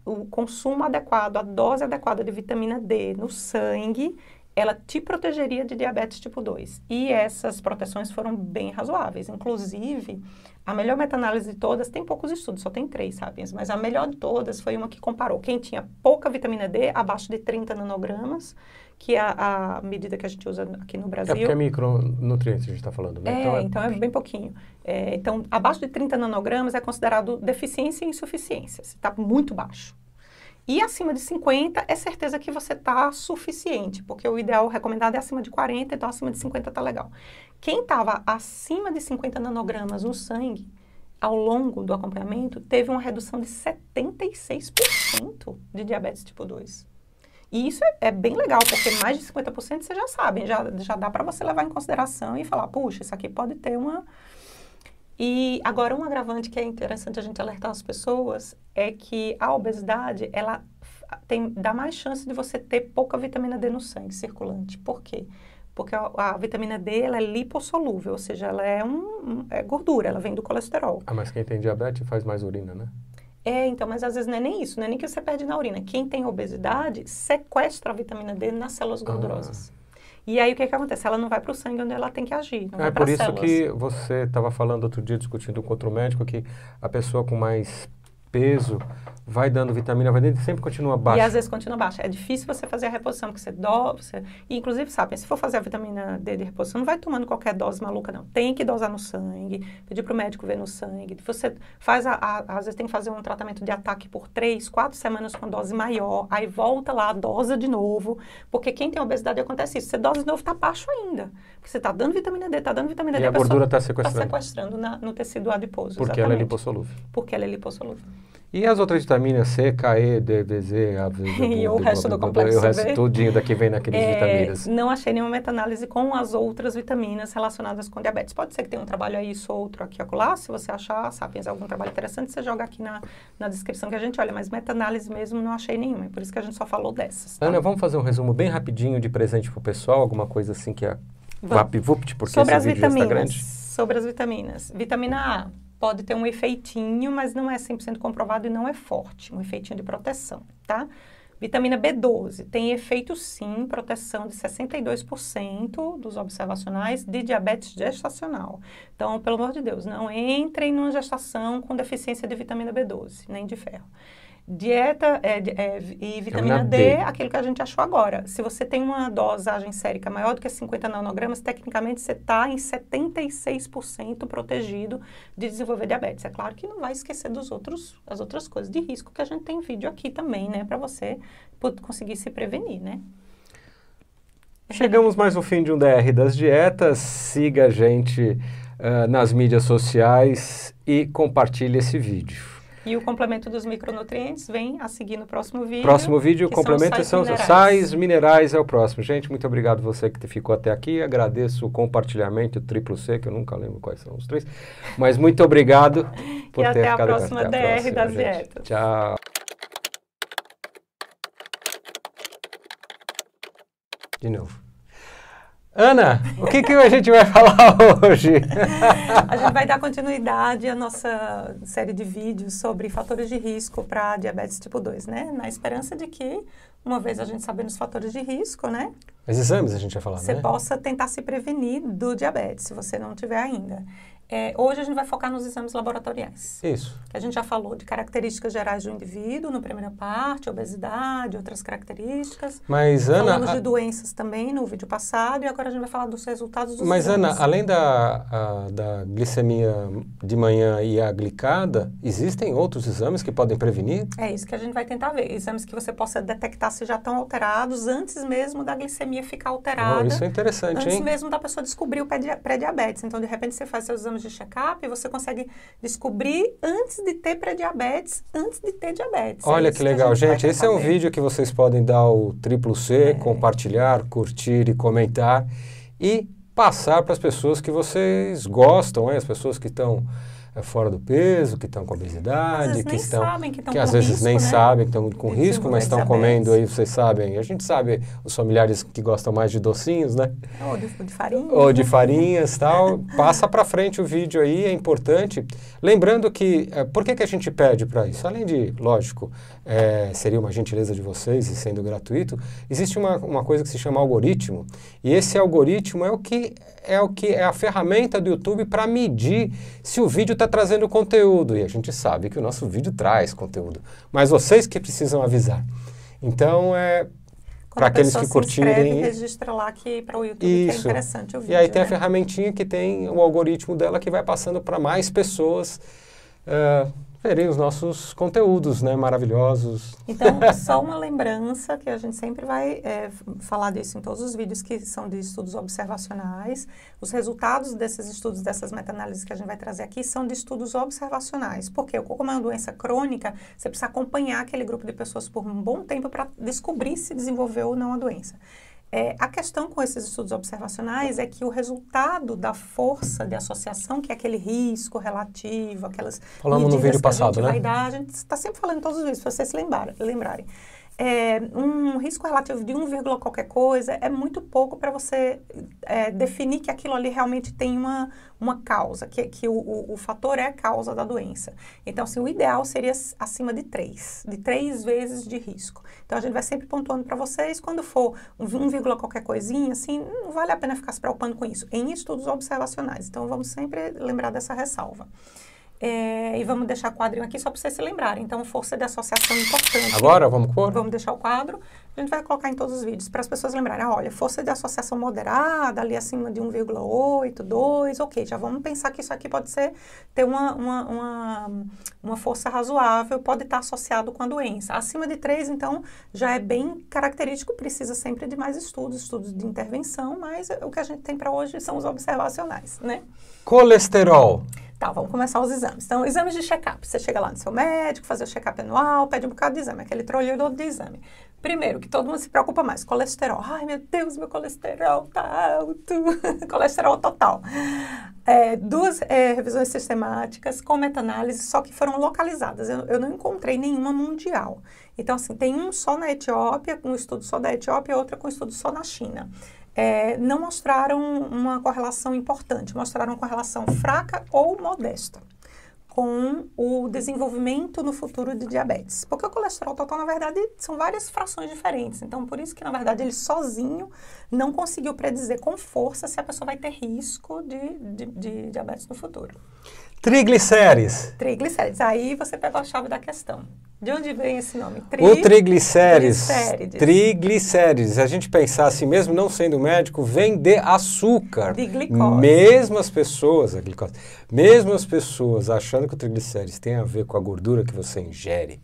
Speaker 2: o consumo adequado, a dose adequada de vitamina D no sangue, ela te protegeria de diabetes tipo 2. E essas proteções foram bem razoáveis. Inclusive, a melhor meta-análise de todas, tem poucos estudos, só tem 3, sabe? Mas a melhor de todas foi uma que comparou quem tinha pouca vitamina D, abaixo de 30 nanogramas, que é a medida que a gente usa aqui no Brasil.
Speaker 1: Porque é micronutrientes que a gente está falando, né?
Speaker 2: Então é bem pouquinho. Então, abaixo de 30 nanogramas é considerado deficiência e insuficiência, se está muito baixo. E acima de 50 é certeza que você está suficiente, porque o ideal recomendado é acima de 40, então acima de 50 está legal. Quem estava acima de 50 nanogramas no sangue, ao longo do acompanhamento, teve uma redução de 76% de diabetes tipo 2. E isso é bem legal, porque mais de 50% vocês já sabem, já dá para você levar em consideração e falar, puxa, isso aqui pode ter uma... E agora, um agravante que é interessante a gente alertar as pessoas é que a obesidade, ela dá mais chance de você ter pouca vitamina D no sangue circulante. Por quê? Porque a vitamina D, ela é lipossolúvel, ou seja, ela é gordura, ela vem do colesterol.
Speaker 1: Mas quem tem diabetes faz mais urina, né?
Speaker 2: Então, mas às vezes não é nem isso, não é nem que você perde na urina. Quem tem obesidade sequestra a vitamina D nas células gordurosas. E aí, o que acontece? Ela não vai para o sangue onde ela tem que agir, não vai para as células.
Speaker 1: É por isso que você estava falando outro dia, discutindo com outro médico, que a pessoa com mais peso vai dando vitamina, sempre continua baixa.
Speaker 2: E às vezes continua baixa. É difícil você fazer a reposição, porque E, inclusive, sabe, se for fazer a vitamina D de reposição, não vai tomando qualquer dose maluca, não. Tem que dosar no sangue, pedir para o médico ver no sangue. Você faz, às vezes tem que fazer um tratamento de ataque por 3, 4 semanas com dose maior, aí volta lá, dosa de novo, porque quem tem obesidade acontece isso. Você dosa de novo, está baixo ainda. Porque você está dando vitamina D,
Speaker 1: e a gordura está sequestrando.
Speaker 2: Está sequestrando no tecido adiposo.
Speaker 1: Porque ela é lipossolúvel.
Speaker 2: Porque ela é lipossolúvel.
Speaker 1: E as outras vitaminas C, K, E, D, B, Z, A, V,
Speaker 2: e o resto do complexo
Speaker 1: B? O resto tudinho daqui vem naqueles vitaminas.
Speaker 2: Não achei nenhuma meta-análise com as outras vitaminas relacionadas com diabetes. Pode ser que tenha um trabalho aí, isso, outro aqui, acolá. Se você achar, Sapiens, algum trabalho interessante, você joga aqui na descrição que a gente olha. Mas meta-análise mesmo não achei nenhuma. É por isso que a gente só falou dessas. Tá?
Speaker 1: Ana, vamos fazer um resumo bem rapidinho de presente pro pessoal? Alguma coisa assim que é VapVupt, porque
Speaker 2: sobre
Speaker 1: esse vídeo já está grande.
Speaker 2: Sobre as vitaminas. Vitamina A pode ter um efeitinho, mas não é 100% comprovado e não é forte. Um efeitinho de proteção, tá? Vitamina B12 tem efeito, sim, proteção de 62% dos observacionais de diabetes gestacional. Então, pelo amor de Deus, não entrem numa gestação com deficiência de vitamina B12, nem de ferro. Dieta e vitamina D, aquilo que a gente achou agora. Se você tem uma dosagem sérica maior do que 50 nanogramas, tecnicamente você está em 76% protegido de desenvolver diabetes. É claro que não vai esquecer as outras coisas de risco que a gente tem vídeo aqui também, né? Para você conseguir se prevenir, né?
Speaker 1: Chegamos mais ao fim de um DR das dietas. Siga a gente nas mídias sociais e compartilhe esse vídeo.
Speaker 2: E o complemento dos micronutrientes vem a seguir no próximo vídeo.
Speaker 1: Próximo vídeo, o complemento são sais minerais, é o próximo. Gente, muito obrigado você que ficou até aqui. Agradeço o compartilhamento, o triplo C, que eu nunca lembro quais são os três. Mas muito obrigado por ter ficado aqui.
Speaker 2: Até a próxima DR das dietas.
Speaker 1: Tchau. De novo. Ana, o que a gente vai falar hoje?
Speaker 2: A gente vai dar continuidade à nossa série de vídeos sobre fatores de risco para diabetes tipo 2, né? Na esperança de que, uma vez a gente sabendo os fatores de risco, né?
Speaker 1: Os exames a gente vai falar,
Speaker 2: você possa tentar se prevenir do diabetes, se você não tiver ainda. Hoje a gente vai focar nos exames laboratoriais.
Speaker 1: Isso.
Speaker 2: A gente já falou de características gerais do indivíduo na primeira parte, obesidade, outras características.
Speaker 1: Mas, Ana...
Speaker 2: Falamos de doenças também no vídeo passado e agora a gente vai falar dos resultados dos
Speaker 1: Mas,
Speaker 2: exames.
Speaker 1: Ana, além da glicemia de manhã e a glicada, existem outros exames que podem prevenir?
Speaker 2: É isso que a gente vai tentar ver. Exames que você possa detectar se já estão alterados antes mesmo da glicemia ficar alterada.
Speaker 1: Isso é interessante,
Speaker 2: antes
Speaker 1: hein?
Speaker 2: mesmo da pessoa descobrir o pré-diabetes. Então, de repente, você faz seus exames de check-up e você consegue descobrir antes de ter pré-diabetes, antes de ter diabetes.
Speaker 1: Olha que legal, gente. Esse é um vídeo que vocês podem dar o triplo C, compartilhar, curtir e comentar e passar para as pessoas que vocês gostam, as pessoas que estão fora do peso, que estão com obesidade, que às vezes nem sabem que estão com risco, mas estão comendo aí, vocês sabem. A gente sabe os familiares que gostam mais de docinhos, né?
Speaker 2: Ou de farinha.
Speaker 1: Ou de farinhas, tal. Passa para frente o vídeo aí, é importante. Lembrando que, por que a gente pede para isso? Além de, lógico, seria uma gentileza de vocês e sendo gratuito, existe uma coisa que se chama algoritmo, e esse algoritmo é a ferramenta do YouTube para medir se o vídeo está trazendo conteúdo, e a gente sabe que o nosso vídeo traz conteúdo, mas vocês que precisam avisar. Então, para aqueles que curtirem...
Speaker 2: registra lá que para o YouTube que é interessante o vídeo.
Speaker 1: E aí tem a ferramentinha que tem o algoritmo dela que vai passando para mais pessoas verem os nossos conteúdos, né, maravilhosos.
Speaker 2: Então, só uma lembrança que a gente sempre vai falar disso em todos os vídeos que são de estudos observacionais. Os resultados desses estudos, dessas meta-análises que a gente vai trazer aqui, são de estudos observacionais. Porque como é uma doença crônica, você precisa acompanhar aquele grupo de pessoas por um bom tempo para descobrir se desenvolveu ou não a doença. A questão com esses estudos observacionais é que o resultado da força de associação, que é aquele risco relativo, aquelas
Speaker 1: falamos no vídeo passado, né?
Speaker 2: A gente está sempre falando em todos os vídeos, se vocês se lembrarem. Um risco relativo de 1, qualquer coisa é muito pouco para você definir que aquilo ali realmente tem uma causa, que o fator é a causa da doença. Então, assim, o ideal seria acima de 3 vezes de risco. Então, a gente vai sempre pontuando para vocês, quando for 1, qualquer coisinha, assim, não vale a pena ficar se preocupando com isso, em estudos observacionais. Então, vamos sempre lembrar dessa ressalva. E vamos deixar o quadrinho aqui só para vocês se lembrarem. Então, força de associação importante.
Speaker 1: Agora, vamos pôr?
Speaker 2: Vamos deixar o quadro. A gente vai colocar em todos os vídeos para as pessoas lembrarem. Olha, força de associação moderada, ali acima de 1,8, 2, ok. Já vamos pensar que isso aqui pode ter uma força razoável, pode estar associado com a doença. Acima de 3, então, já é bem característico, precisa sempre de mais estudos de intervenção, mas o que a gente tem para hoje são os observacionais, né?
Speaker 1: Colesterol.
Speaker 2: Tá, vamos começar os exames. Então, exames de check-up. Você chega lá no seu médico, fazer o check-up anual, pede um bocado de exame, aquele trolho de exame. Primeiro, que todo mundo se preocupa mais, colesterol. Ai, meu Deus, meu colesterol tá alto. Colesterol total. 2 revisões sistemáticas com meta-análise, só que foram localizadas. Eu não encontrei nenhuma mundial. Então, assim, tem um só na Etiópia, um estudo só da Etiópia, outra com um estudo só na China. Não mostraram uma correlação importante, mostraram uma correlação fraca ou modesta com o desenvolvimento no futuro de diabetes. Porque o colesterol total, na verdade, são várias frações diferentes. Então, por isso que, na verdade, ele sozinho não conseguiu predizer com força se a pessoa vai ter risco de diabetes no futuro.
Speaker 1: Triglicérides.
Speaker 2: Triglicérides. Aí você pegou a chave da questão. De onde vem esse nome?
Speaker 1: O triglicérides. Triglicérides. A gente pensar assim, mesmo não sendo médico, vem de açúcar.
Speaker 2: De glicose.
Speaker 1: Mesmo as pessoas, a glicose, mesmo as pessoas achando que o triglicérides tem a ver com a gordura que você ingere,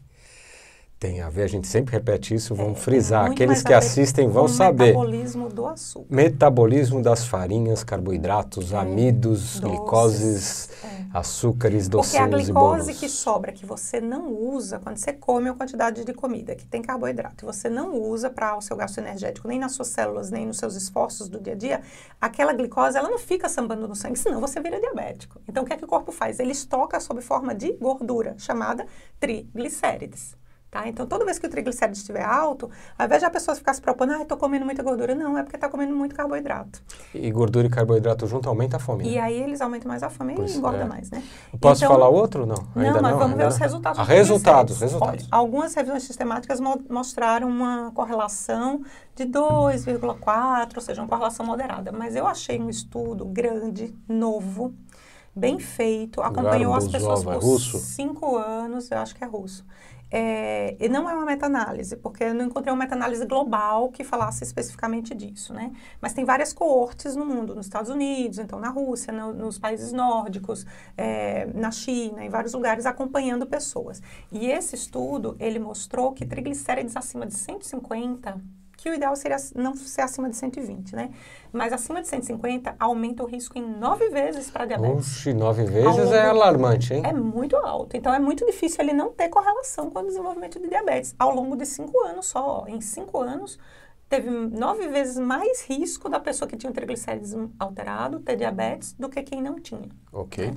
Speaker 1: tem a ver, a gente sempre repete isso, vamos frisar. Aqueles que assistem vão saber.
Speaker 2: Metabolismo do açúcar.
Speaker 1: Metabolismo das farinhas, carboidratos, amidos, glicoses, açúcares, doces e bolos.
Speaker 2: Porque a glicose que sobra, que você não usa, quando você come uma quantidade de comida que tem carboidrato, e você não usa para o seu gasto energético, nem nas suas células, nem nos seus esforços do dia a dia, aquela glicose, ela não fica sambando no sangue, senão você vira diabético. Então, o que é que o corpo faz? Ele estoca sob forma de gordura, chamada triglicérides. Tá? Então, toda vez que o triglicérides estiver alto, ao invés de a pessoa ficar se propondo, estou comendo muita gordura, não, é porque está comendo muito carboidrato.
Speaker 1: E gordura e carboidrato junto aumenta a fome.
Speaker 2: E aí eles aumentam mais a fome e engordam mais, né?
Speaker 1: Posso falar outro? Não,
Speaker 2: ainda mas vamos ver os resultados.
Speaker 1: Resultados.
Speaker 2: Olha, algumas revisões sistemáticas mostraram uma correlação de 2,4, ou seja, uma correlação moderada. Mas eu achei um estudo grande, novo, bem feito, acompanhou as pessoas por 5 anos, eu acho que é russo. E não é uma meta-análise, porque eu não encontrei uma meta-análise global que falasse especificamente disso, né? Mas tem várias coortes no mundo, nos Estados Unidos, então na Rússia, nos países nórdicos, na China, em vários lugares, acompanhando pessoas. E esse estudo, ele mostrou que triglicérides acima de 150, que o ideal seria não ser acima de 120, né? Mas acima de 150 aumenta o risco em 9 vezes para diabetes.
Speaker 1: Oxe, 9 vezes é alarmante, hein?
Speaker 2: É muito alto. Então, é muito difícil ele não ter correlação com o desenvolvimento de diabetes. Ao longo de 5 anos só, em 5 anos, teve 9 vezes mais risco da pessoa que tinha o triglicérides alterado ter diabetes do que quem não tinha.
Speaker 1: Ok.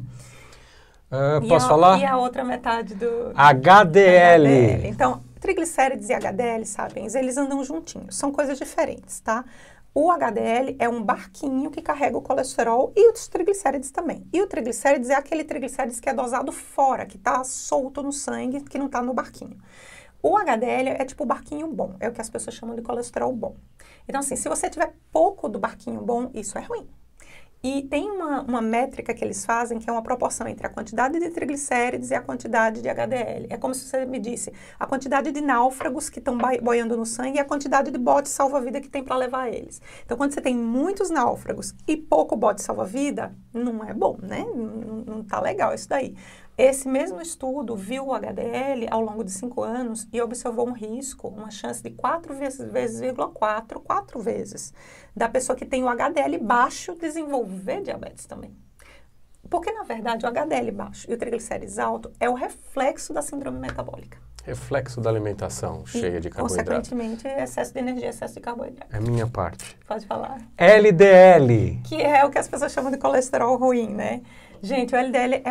Speaker 1: Posso falar?
Speaker 2: E a outra metade do...
Speaker 1: HDL.
Speaker 2: Então, triglicérides e HDL, sabem, eles andam juntinhos, são coisas diferentes, tá? O HDL é um barquinho que carrega o colesterol e os triglicérides também. E o triglicérides é aquele triglicérides que é dosado fora, que está solto no sangue, que não está no barquinho. O HDL é tipo o barquinho bom, é o que as pessoas chamam de colesterol bom. Então, assim, se você tiver pouco do barquinho bom, isso é ruim. E tem uma métrica que eles fazem, que é uma proporção entre a quantidade de triglicérides e a quantidade de HDL. É como se você me disse a quantidade de náufragos que estão boiando no sangue e a quantidade de botes salva-vida que tem para levar eles. Então, quando você tem muitos náufragos e pouco bote salva-vida, não é bom, né? Não tá legal isso daí. Esse mesmo estudo viu o HDL ao longo de 5 anos e observou um risco, uma chance de 4 vezes, da pessoa que tem o HDL baixo desenvolver diabetes também. Porque, na verdade, o HDL baixo e o triglicérides alto é o reflexo da síndrome metabólica.
Speaker 1: Reflexo da alimentação cheia de carboidrato.
Speaker 2: Consequentemente, excesso de energia, excesso de carboidrato.
Speaker 1: É minha parte.
Speaker 2: Pode falar.
Speaker 1: LDL.
Speaker 2: Que é o que as pessoas chamam de colesterol ruim, né? Gente, o LDL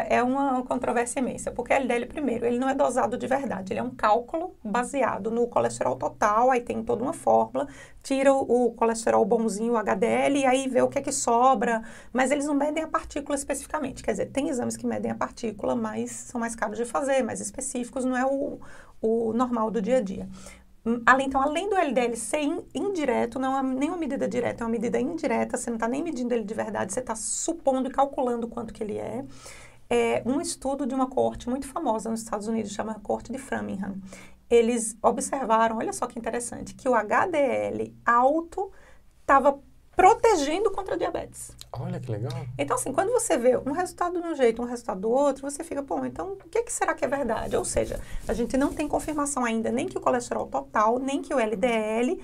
Speaker 2: é uma controvérsia imensa, porque o LDL, primeiro, ele não é dosado de verdade, ele é um cálculo baseado no colesterol total, aí tem toda uma fórmula, tira o colesterol bonzinho, o HDL, e aí vê o que é que sobra, mas eles não medem a partícula especificamente, quer dizer, tem exames que medem a partícula, mas são mais caros de fazer, mais específicos, não é o normal do dia a dia. Então, além do LDL ser indireto, não é nem uma medida direta, é uma medida indireta, você não está nem medindo ele de verdade, você está supondo e calculando quanto que ele é. É um estudo de uma coorte muito famosa nos Estados Unidos, chama Coorte de Framingham. Eles observaram, olha só que interessante, que o HDL alto estava protegendo contra a diabetes.
Speaker 1: Olha que legal.
Speaker 2: Então, assim, quando você vê um resultado de um jeito, um resultado do outro, você fica, bom, então, o que será que é verdade? Ou seja, a gente não tem confirmação ainda nem que o colesterol total, nem que o LDL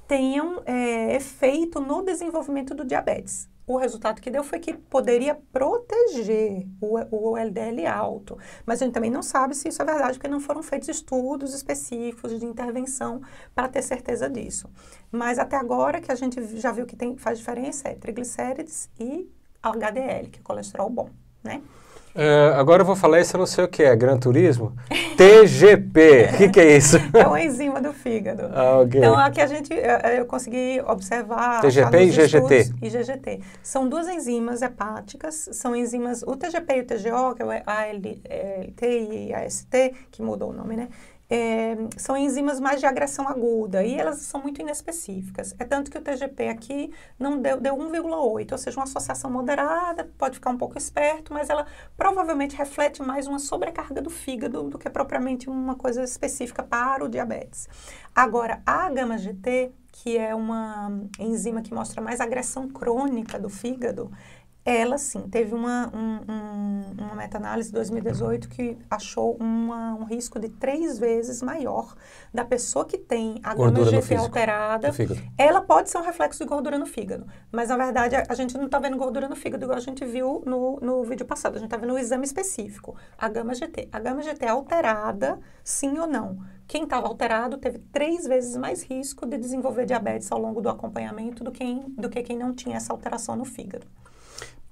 Speaker 2: tenham efeito no desenvolvimento do diabetes. O resultado que deu foi que poderia proteger o LDL alto. Mas a gente também não sabe se isso é verdade, porque não foram feitos estudos específicos de intervenção para ter certeza disso. Mas até agora que a gente já viu que faz diferença é triglicérides e HDL, que é colesterol bom, né?
Speaker 1: Agora eu vou falar isso, eu não sei o que é, Gran Turismo? TGP, o que é isso?
Speaker 2: É uma enzima do fígado.
Speaker 1: Okay.
Speaker 2: Então, aqui eu consegui observar...
Speaker 1: TGP e GGT.
Speaker 2: E GGT. São 2 enzimas hepáticas, são enzimas, o TGP e o TGO, que é o ALT e AST, que mudou o nome, né? são enzimas mais de agressão aguda e elas são muito inespecíficas. É tanto que o TGP aqui não deu 1,8, ou seja, uma associação moderada, pode ficar um pouco esperto, mas ela provavelmente reflete mais uma sobrecarga do fígado do que propriamente uma coisa específica para o diabetes. Agora, a gama-GT, que é uma enzima que mostra mais agressão crônica do fígado, ela sim teve uma meta-análise de 2018 que achou um risco de 3 vezes maior da pessoa que tem a gama-GT alterada. Ela pode ser um reflexo de gordura no fígado, mas na verdade a gente não está vendo gordura no fígado igual a gente viu no vídeo passado, a gente está vendo o exame específico, a gama-GT. A gama-GT é alterada, sim ou não? Quem estava alterado teve 3 vezes mais risco de desenvolver diabetes ao longo do acompanhamento do que quem não tinha essa alteração no fígado.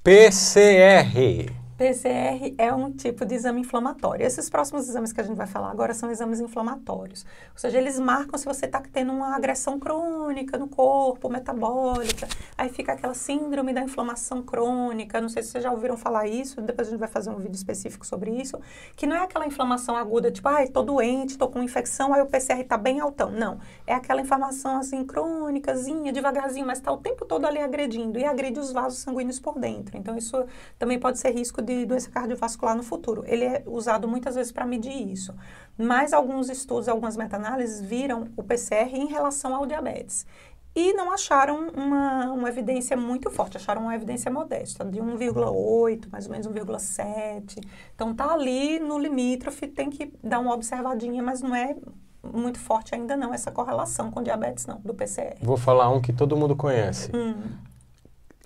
Speaker 1: PCR.
Speaker 2: PCR é um tipo de exame inflamatório. Esses próximos exames que a gente vai falar agora são exames inflamatórios. Ou seja, eles marcam se você está tendo uma agressão crônica no corpo, metabólica. Aí fica aquela síndrome da inflamação crônica. Não sei se vocês já ouviram falar isso, depois a gente vai fazer um vídeo específico sobre isso. Que não é aquela inflamação aguda, tipo, ai, tô doente, tô com infecção, aí o PCR tá bem altão. Não, é aquela inflamação assim, crônicazinha, devagarzinho, mas tá o tempo todo ali agredindo. E agride os vasos sanguíneos por dentro. Então, isso também pode ser risco de doença cardiovascular no futuro. Ele é usado muitas vezes para medir isso. Mas alguns estudos, algumas meta-análises viram o PCR em relação ao diabetes. E não acharam uma evidência muito forte, acharam uma evidência modesta, de 1,8, mais ou menos 1,7. Então, tá ali no limítrofe, tem que dar uma observadinha, mas não é muito forte ainda não, essa correlação com diabetes não, do PCR.
Speaker 1: Vou falar um que todo mundo conhece.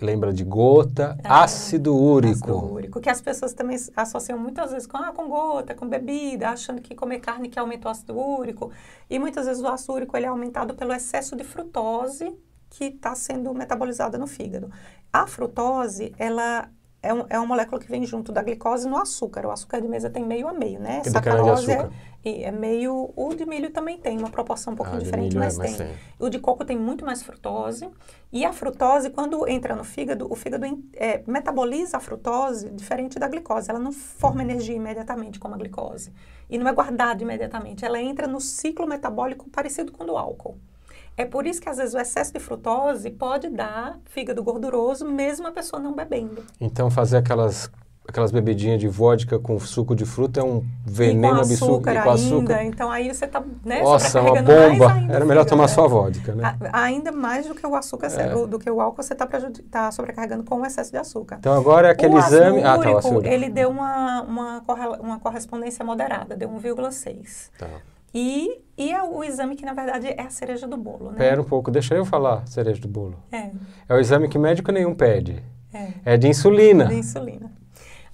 Speaker 1: Lembra de gota, ácido úrico.
Speaker 2: Ácido úrico, que as pessoas também associam muitas vezes com gota, com bebida, achando que comer carne que aumenta o ácido úrico. E muitas vezes o ácido úrico ele é aumentado pelo excesso de frutose que está sendo metabolizada no fígado. A frutose, ela é uma molécula que vem junto da glicose no açúcar. O açúcar de mesa tem meio a meio, né?
Speaker 1: Sacarose
Speaker 2: é meio... O de milho também tem uma proporção um pouquinho diferente, mas tem. O de coco tem muito mais frutose. E a frutose, quando entra no fígado, o fígado metaboliza a frutose diferente da glicose. Ela não forma energia imediatamente como a glicose. E não é guardada imediatamente. Ela entra no ciclo metabólico parecido com o do álcool. É por isso que, às vezes, o excesso de frutose pode dar fígado gorduroso, mesmo a pessoa não bebendo.
Speaker 1: Então, fazer aquelas bebidinhas de vodka com suco de fruta é um veneno absurdo.
Speaker 2: E com açúcar. Então, aí você está, né,
Speaker 1: nossa, uma bomba. Era melhor tomar só vodka, né?
Speaker 2: Ainda mais do que o açúcar, do que o álcool, você está sobrecarregando com o excesso de açúcar.
Speaker 1: Então, agora é aquele exame...
Speaker 2: O ácido úrico, ele deu uma correspondência moderada, deu 1,6. Tá. E é o exame que, na verdade, é a cereja do bolo, né?
Speaker 1: Pera um pouco, deixa eu falar cereja do bolo. É o exame que médico nenhum pede. É de insulina.
Speaker 2: De insulina.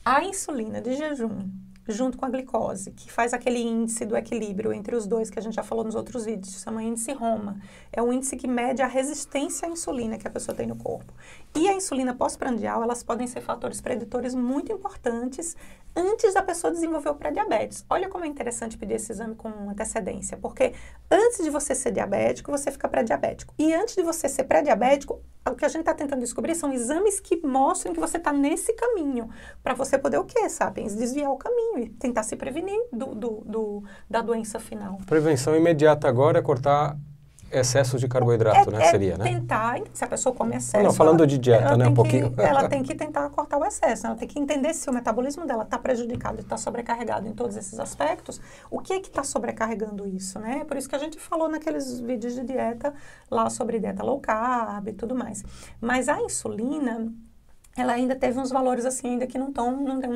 Speaker 2: A insulina de jejum, junto com a glicose, que faz aquele índice do equilíbrio entre os dois, que a gente já falou nos outros vídeos, se chama índice Roma. É um índice que mede a resistência à insulina que a pessoa tem no corpo. E a insulina pós-prandial, elas podem ser fatores preditores muito importantes antes da pessoa desenvolver o pré-diabetes. Olha como é interessante pedir esse exame com antecedência, porque antes de você ser diabético, você fica pré-diabético. E antes de você ser pré-diabético, o que a gente está tentando descobrir são exames que mostrem que você está nesse caminho, para você poder o quê, Sapiens? Desviar o caminho e tentar se prevenir da doença final.
Speaker 1: Prevenção imediata agora é cortar excesso de carboidrato, né? Seria, né?
Speaker 2: Tentar, se a pessoa come excesso...
Speaker 1: Não, falando de dieta, né? Um pouquinho.
Speaker 2: Ela tem que tentar cortar o excesso, ela tem que entender se o metabolismo dela está prejudicado e está sobrecarregado em todos esses aspectos, o que está sobrecarregando isso, né? Por isso que a gente falou naqueles vídeos de dieta, lá sobre dieta low carb e tudo mais. Mas a insulina... ela ainda teve uns valores assim ainda que não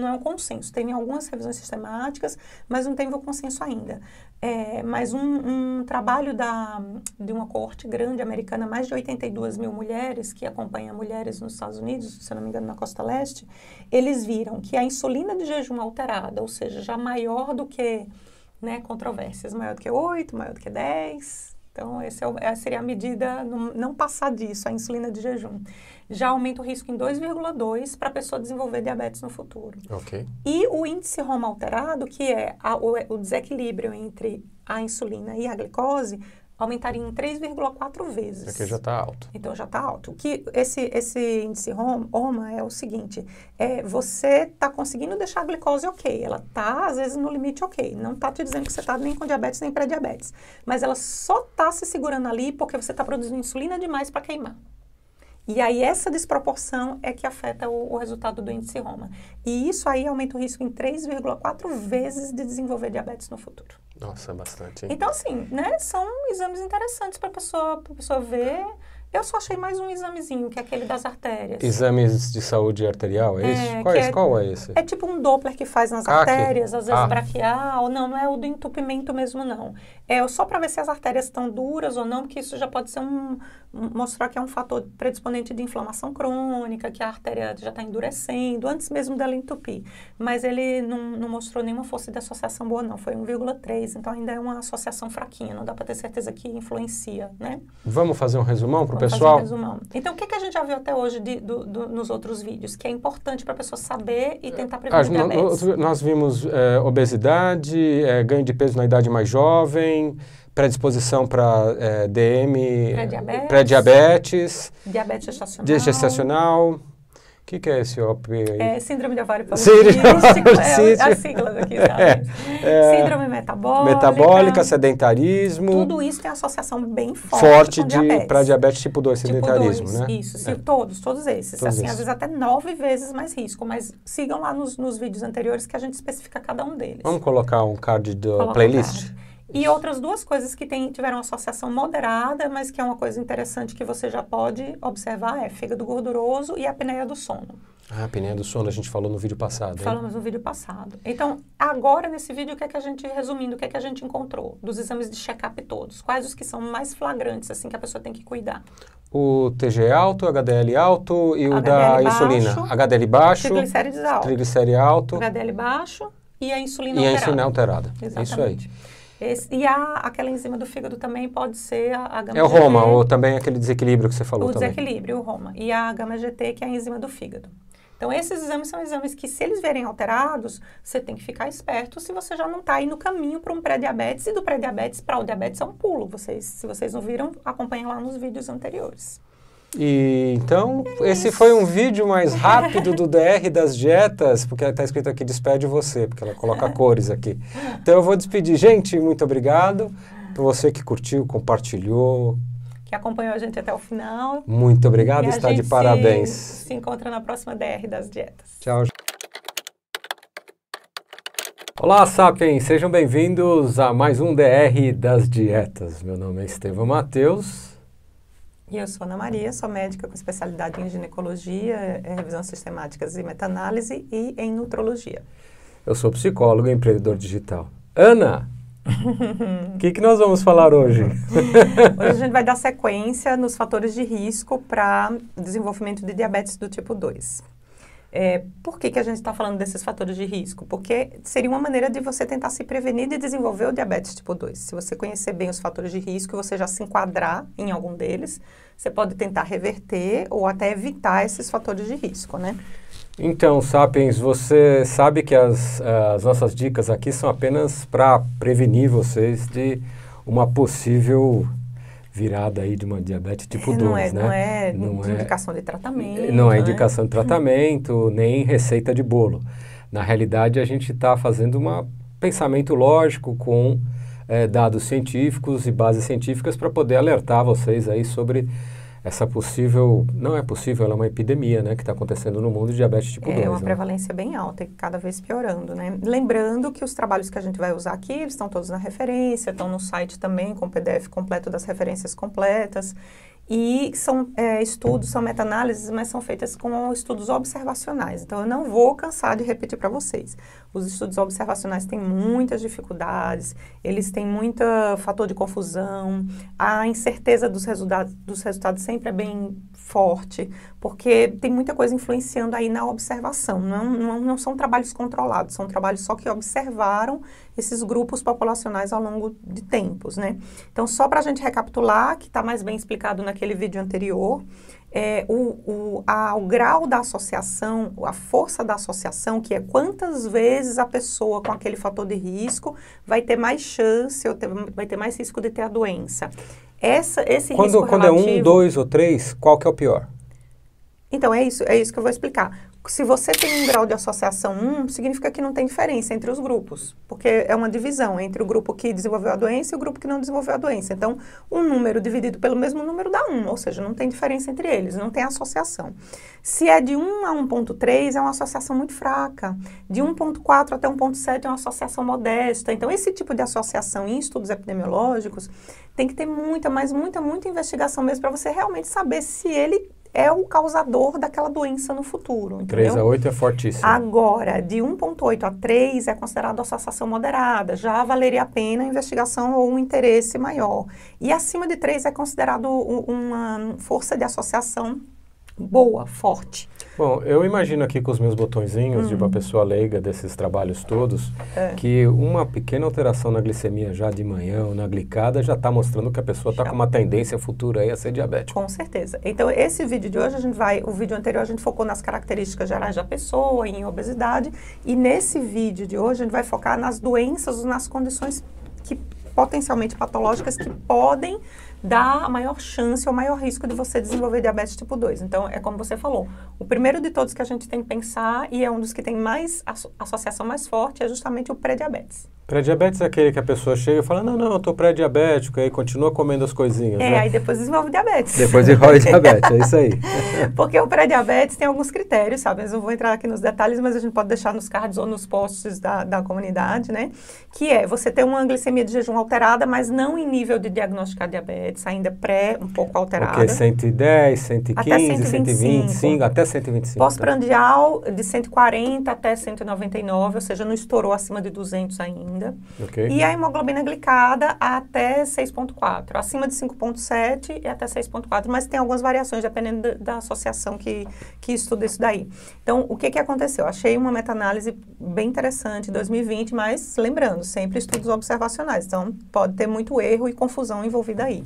Speaker 2: é um consenso. Tem algumas revisões sistemáticas, mas não teve o consenso ainda. Mas um trabalho de uma coorte grande americana, mais de 82 mil mulheres, que acompanha mulheres nos Estados Unidos, se não me engano na Costa Leste, eles viram que a insulina de jejum alterada, ou seja, já maior do que, né, controvérsias, maior do que 8, maior do que 10... Então, essa seria a medida, não passar disso, a insulina de jejum. Já aumenta o risco em 2,2 para a pessoa desenvolver diabetes no futuro.
Speaker 1: Okay.
Speaker 2: E o índice Roma alterado, que é o desequilíbrio entre a insulina e a glicose, aumentaria em 3,4 vezes.
Speaker 1: Aqui já está alto.
Speaker 2: Então já está alto. O que esse índice HOMA é o seguinte, você está conseguindo deixar a glicose ok, ela está às vezes no limite ok, não está te dizendo que você está nem com diabetes nem pré-diabetes, mas ela só está se segurando ali porque você está produzindo insulina demais para queimar. E aí essa desproporção é que afeta o resultado do índice HOMA. E isso aí aumenta o risco em 3,4 vezes de desenvolver diabetes no futuro.
Speaker 1: Nossa, é bastante, hein?
Speaker 2: Então, assim, né, são exames interessantes para a pessoa ver. Eu só achei mais um examezinho, que é aquele das artérias.
Speaker 1: Exames de saúde arterial, é isso? Qual é esse?
Speaker 2: É tipo um Doppler que faz nas artérias, às vezes braquial. Não é o do entupimento mesmo, não. É só para ver se as artérias estão duras ou não, porque isso já pode ser mostrar que é um fator predisponente de inflamação crônica, que a artéria já está endurecendo, antes mesmo dela entupir. Mas ele não mostrou nenhuma força de associação boa, não. Foi 1,3, então ainda é uma associação fraquinha. Não dá para ter certeza que influencia, né?
Speaker 1: Vamos fazer um resumão para o pessoal?
Speaker 2: Então, o que a gente já viu até hoje nos outros vídeos, que é importante para a pessoa saber e tentar prevenir diabetes?
Speaker 1: Nós vimos obesidade, ganho de peso na idade mais jovem, predisposição para DM, pré-diabetes,
Speaker 2: diabetes
Speaker 1: gestacional. O que é esse OP aí?
Speaker 2: É síndrome de ovário policístico, as siglas aqui, sabe? Síndrome metabólica,
Speaker 1: sedentarismo.
Speaker 2: Tudo isso tem associação bem forte
Speaker 1: para diabetes tipo 2, sedentarismo,
Speaker 2: tipo 2,
Speaker 1: né?
Speaker 2: Isso, todos esses. Assim, às vezes até 9 vezes mais risco, mas sigam lá nos vídeos anteriores que a gente especifica cada um deles.
Speaker 1: Vamos colocar um card do playlist?
Speaker 2: E outras duas coisas que tiveram associação moderada, mas que é uma coisa interessante que você já pode observar, é fígado gorduroso e a apneia do sono.
Speaker 1: A apneia do sono a gente falou no vídeo passado, hein?
Speaker 2: Falamos no vídeo passado. Então, agora nesse vídeo, resumindo, o que é que a gente encontrou? Dos exames de check-up todos. Quais os que são mais flagrantes, assim, que a pessoa tem que cuidar?
Speaker 1: O TG alto, HDL alto e o da insulina. HDL baixo, triglicérides alto,
Speaker 2: HDL baixo e a insulina
Speaker 1: alterada.
Speaker 2: E a insulina
Speaker 1: alterada.
Speaker 2: Exatamente.
Speaker 1: Isso aí.
Speaker 2: E aquela enzima do fígado também pode ser a gama-GT.
Speaker 1: É o HOMA, ou também aquele desequilíbrio que você falou também.
Speaker 2: O desequilíbrio, o HOMA. E a gama-GT, que é a enzima do fígado. Então, esses exames são exames que, se eles vierem alterados, você tem que ficar esperto se você já não está aí no caminho para um pré-diabetes. E do pré-diabetes para o diabetes é um pulo. Se vocês não viram, acompanhem lá nos vídeos anteriores.
Speaker 1: E então, esse foi um vídeo mais rápido do DR das dietas, porque está escrito aqui, despede você, porque ela coloca cores aqui. Então eu vou despedir. Gente, muito obrigado por você que curtiu, compartilhou.
Speaker 2: Que acompanhou a gente até o final.
Speaker 1: Muito obrigado, está de parabéns.
Speaker 2: Se encontra na próxima DR das dietas.
Speaker 1: Tchau. Olá, Sapiens! Sejam bem-vindos a mais um DR das dietas. Meu nome é Estevão Matheus.
Speaker 2: E eu sou Ana Maria, sou médica com especialidade em ginecologia, revisão sistemáticas e meta-análise e em nutrologia.
Speaker 1: Eu sou psicólogo e empreendedor digital. Ana, o que nós vamos falar hoje?
Speaker 2: Hoje a gente vai dar sequência nos fatores de risco para desenvolvimento de diabetes do tipo 2. Por que a gente está falando desses fatores de risco? Porque seria uma maneira de você tentar se prevenir de desenvolver o diabetes tipo 2. Se você conhecer bem os fatores de risco, você já se enquadrar em algum deles, você pode tentar reverter ou até evitar esses fatores de risco, né?
Speaker 1: Então, Sapiens, você sabe que as nossas dicas aqui são apenas para prevenir vocês de uma possível virada aí de uma diabetes tipo 2, né?
Speaker 2: Não é indicação de tratamento.
Speaker 1: Não é indicação de tratamento, nem receita de bolo. Na realidade, a gente está fazendo um pensamento lógico com dados científicos e bases científicas para poder alertar vocês aí sobre essa possível, não é possível, ela é uma epidemia, né, que está acontecendo no mundo de diabetes tipo 2.
Speaker 2: É uma prevalência bem alta e cada vez piorando, né? Lembrando que os trabalhos que a gente vai usar aqui, eles estão todos na referência, estão no site também com o PDF completo das referências completas. E são estudos, são meta-análises, mas são feitas com estudos observacionais. Então, eu não vou cansar de repetir para vocês. Os estudos observacionais têm muitas dificuldades, eles têm muito fator de confusão, a incerteza dos resultados sempre é bem forte, porque tem muita coisa influenciando aí na observação. Não são trabalhos controlados, são trabalhos só que observaram esses grupos populacionais ao longo de tempos, né? Então, só para a gente recapitular, que está mais bem explicado naquele naquele vídeo anterior, o grau da associação, a força da associação, que é quantas vezes a pessoa com aquele fator de risco vai ter mais chance, ou vai ter mais risco de ter a doença. Esse risco relativo...
Speaker 1: Quando é 1, 2 ou 3, qual que é o pior?
Speaker 2: Então, é isso que eu vou explicar. Se você tem um grau de associação 1, significa que não tem diferença entre os grupos, porque é uma divisão entre o grupo que desenvolveu a doença e o grupo que não desenvolveu a doença. Então, um número dividido pelo mesmo número dá 1, ou seja, não tem diferença entre eles, não tem associação. Se é de 1 a 1,3, é uma associação muito fraca. De 1,4 até 1,7 é uma associação modesta. Então, esse tipo de associação em estudos epidemiológicos tem que ter muita investigação mesmo para você realmente saber se ele é o causador daquela doença no futuro, entendeu?
Speaker 1: 3 a 8 é fortíssimo.
Speaker 2: Agora, de 1,8 a 3 é considerado associação moderada, já valeria a pena a investigação ou um interesse maior. E acima de 3 é considerado uma força de associação boa, forte.
Speaker 1: Bom, eu imagino aqui com os meus botõezinhos de uma pessoa leiga desses trabalhos todos, que uma pequena alteração na glicemia já de manhã ou na glicada já está mostrando que a pessoa está com uma tendência futura aí a ser diabética.
Speaker 2: Com certeza. Então, esse vídeo de hoje, o vídeo anterior a gente focou nas características gerais da pessoa, em obesidade, e nesse vídeo de hoje a gente vai focar nas doenças, nas condições potencialmente patológicas que podem dar a maior chance ou maior risco de você desenvolver diabetes tipo 2. Então, é como você falou, o primeiro de todos que a gente tem que pensar, e é um dos que tem mais associação mais forte, é justamente o pré-diabetes.
Speaker 1: Pré-diabetes é aquele que a pessoa chega e fala, não, eu tô pré-diabético, aí continua comendo as coisinhas, né?
Speaker 2: Aí depois desenvolve diabetes.
Speaker 1: Depois desenvolve diabetes, é isso aí.
Speaker 2: Porque o pré-diabetes tem alguns critérios, sabe? Eu não vou entrar aqui nos detalhes, mas a gente pode deixar nos cards ou nos posts da comunidade, né? Que é você ter uma glicemia de jejum alterada, mas não em nível de diagnosticar diabetes, ainda um pouco alterada.
Speaker 1: Porque 110, 115, 125, até 125.
Speaker 2: Pós-prandial de 140 até 199, ou seja, não estourou acima de 200 ainda.
Speaker 1: Okay.
Speaker 2: E a hemoglobina glicada até 6,4. Acima de 5,7 e até 6,4. Mas tem algumas variações, dependendo da associação que estuda isso daí. Então, o que aconteceu? Achei uma meta-análise bem interessante em 2020, mas lembrando, sempre estudos observacionais. Então, pode ter muito erro e confusão envolvida aí.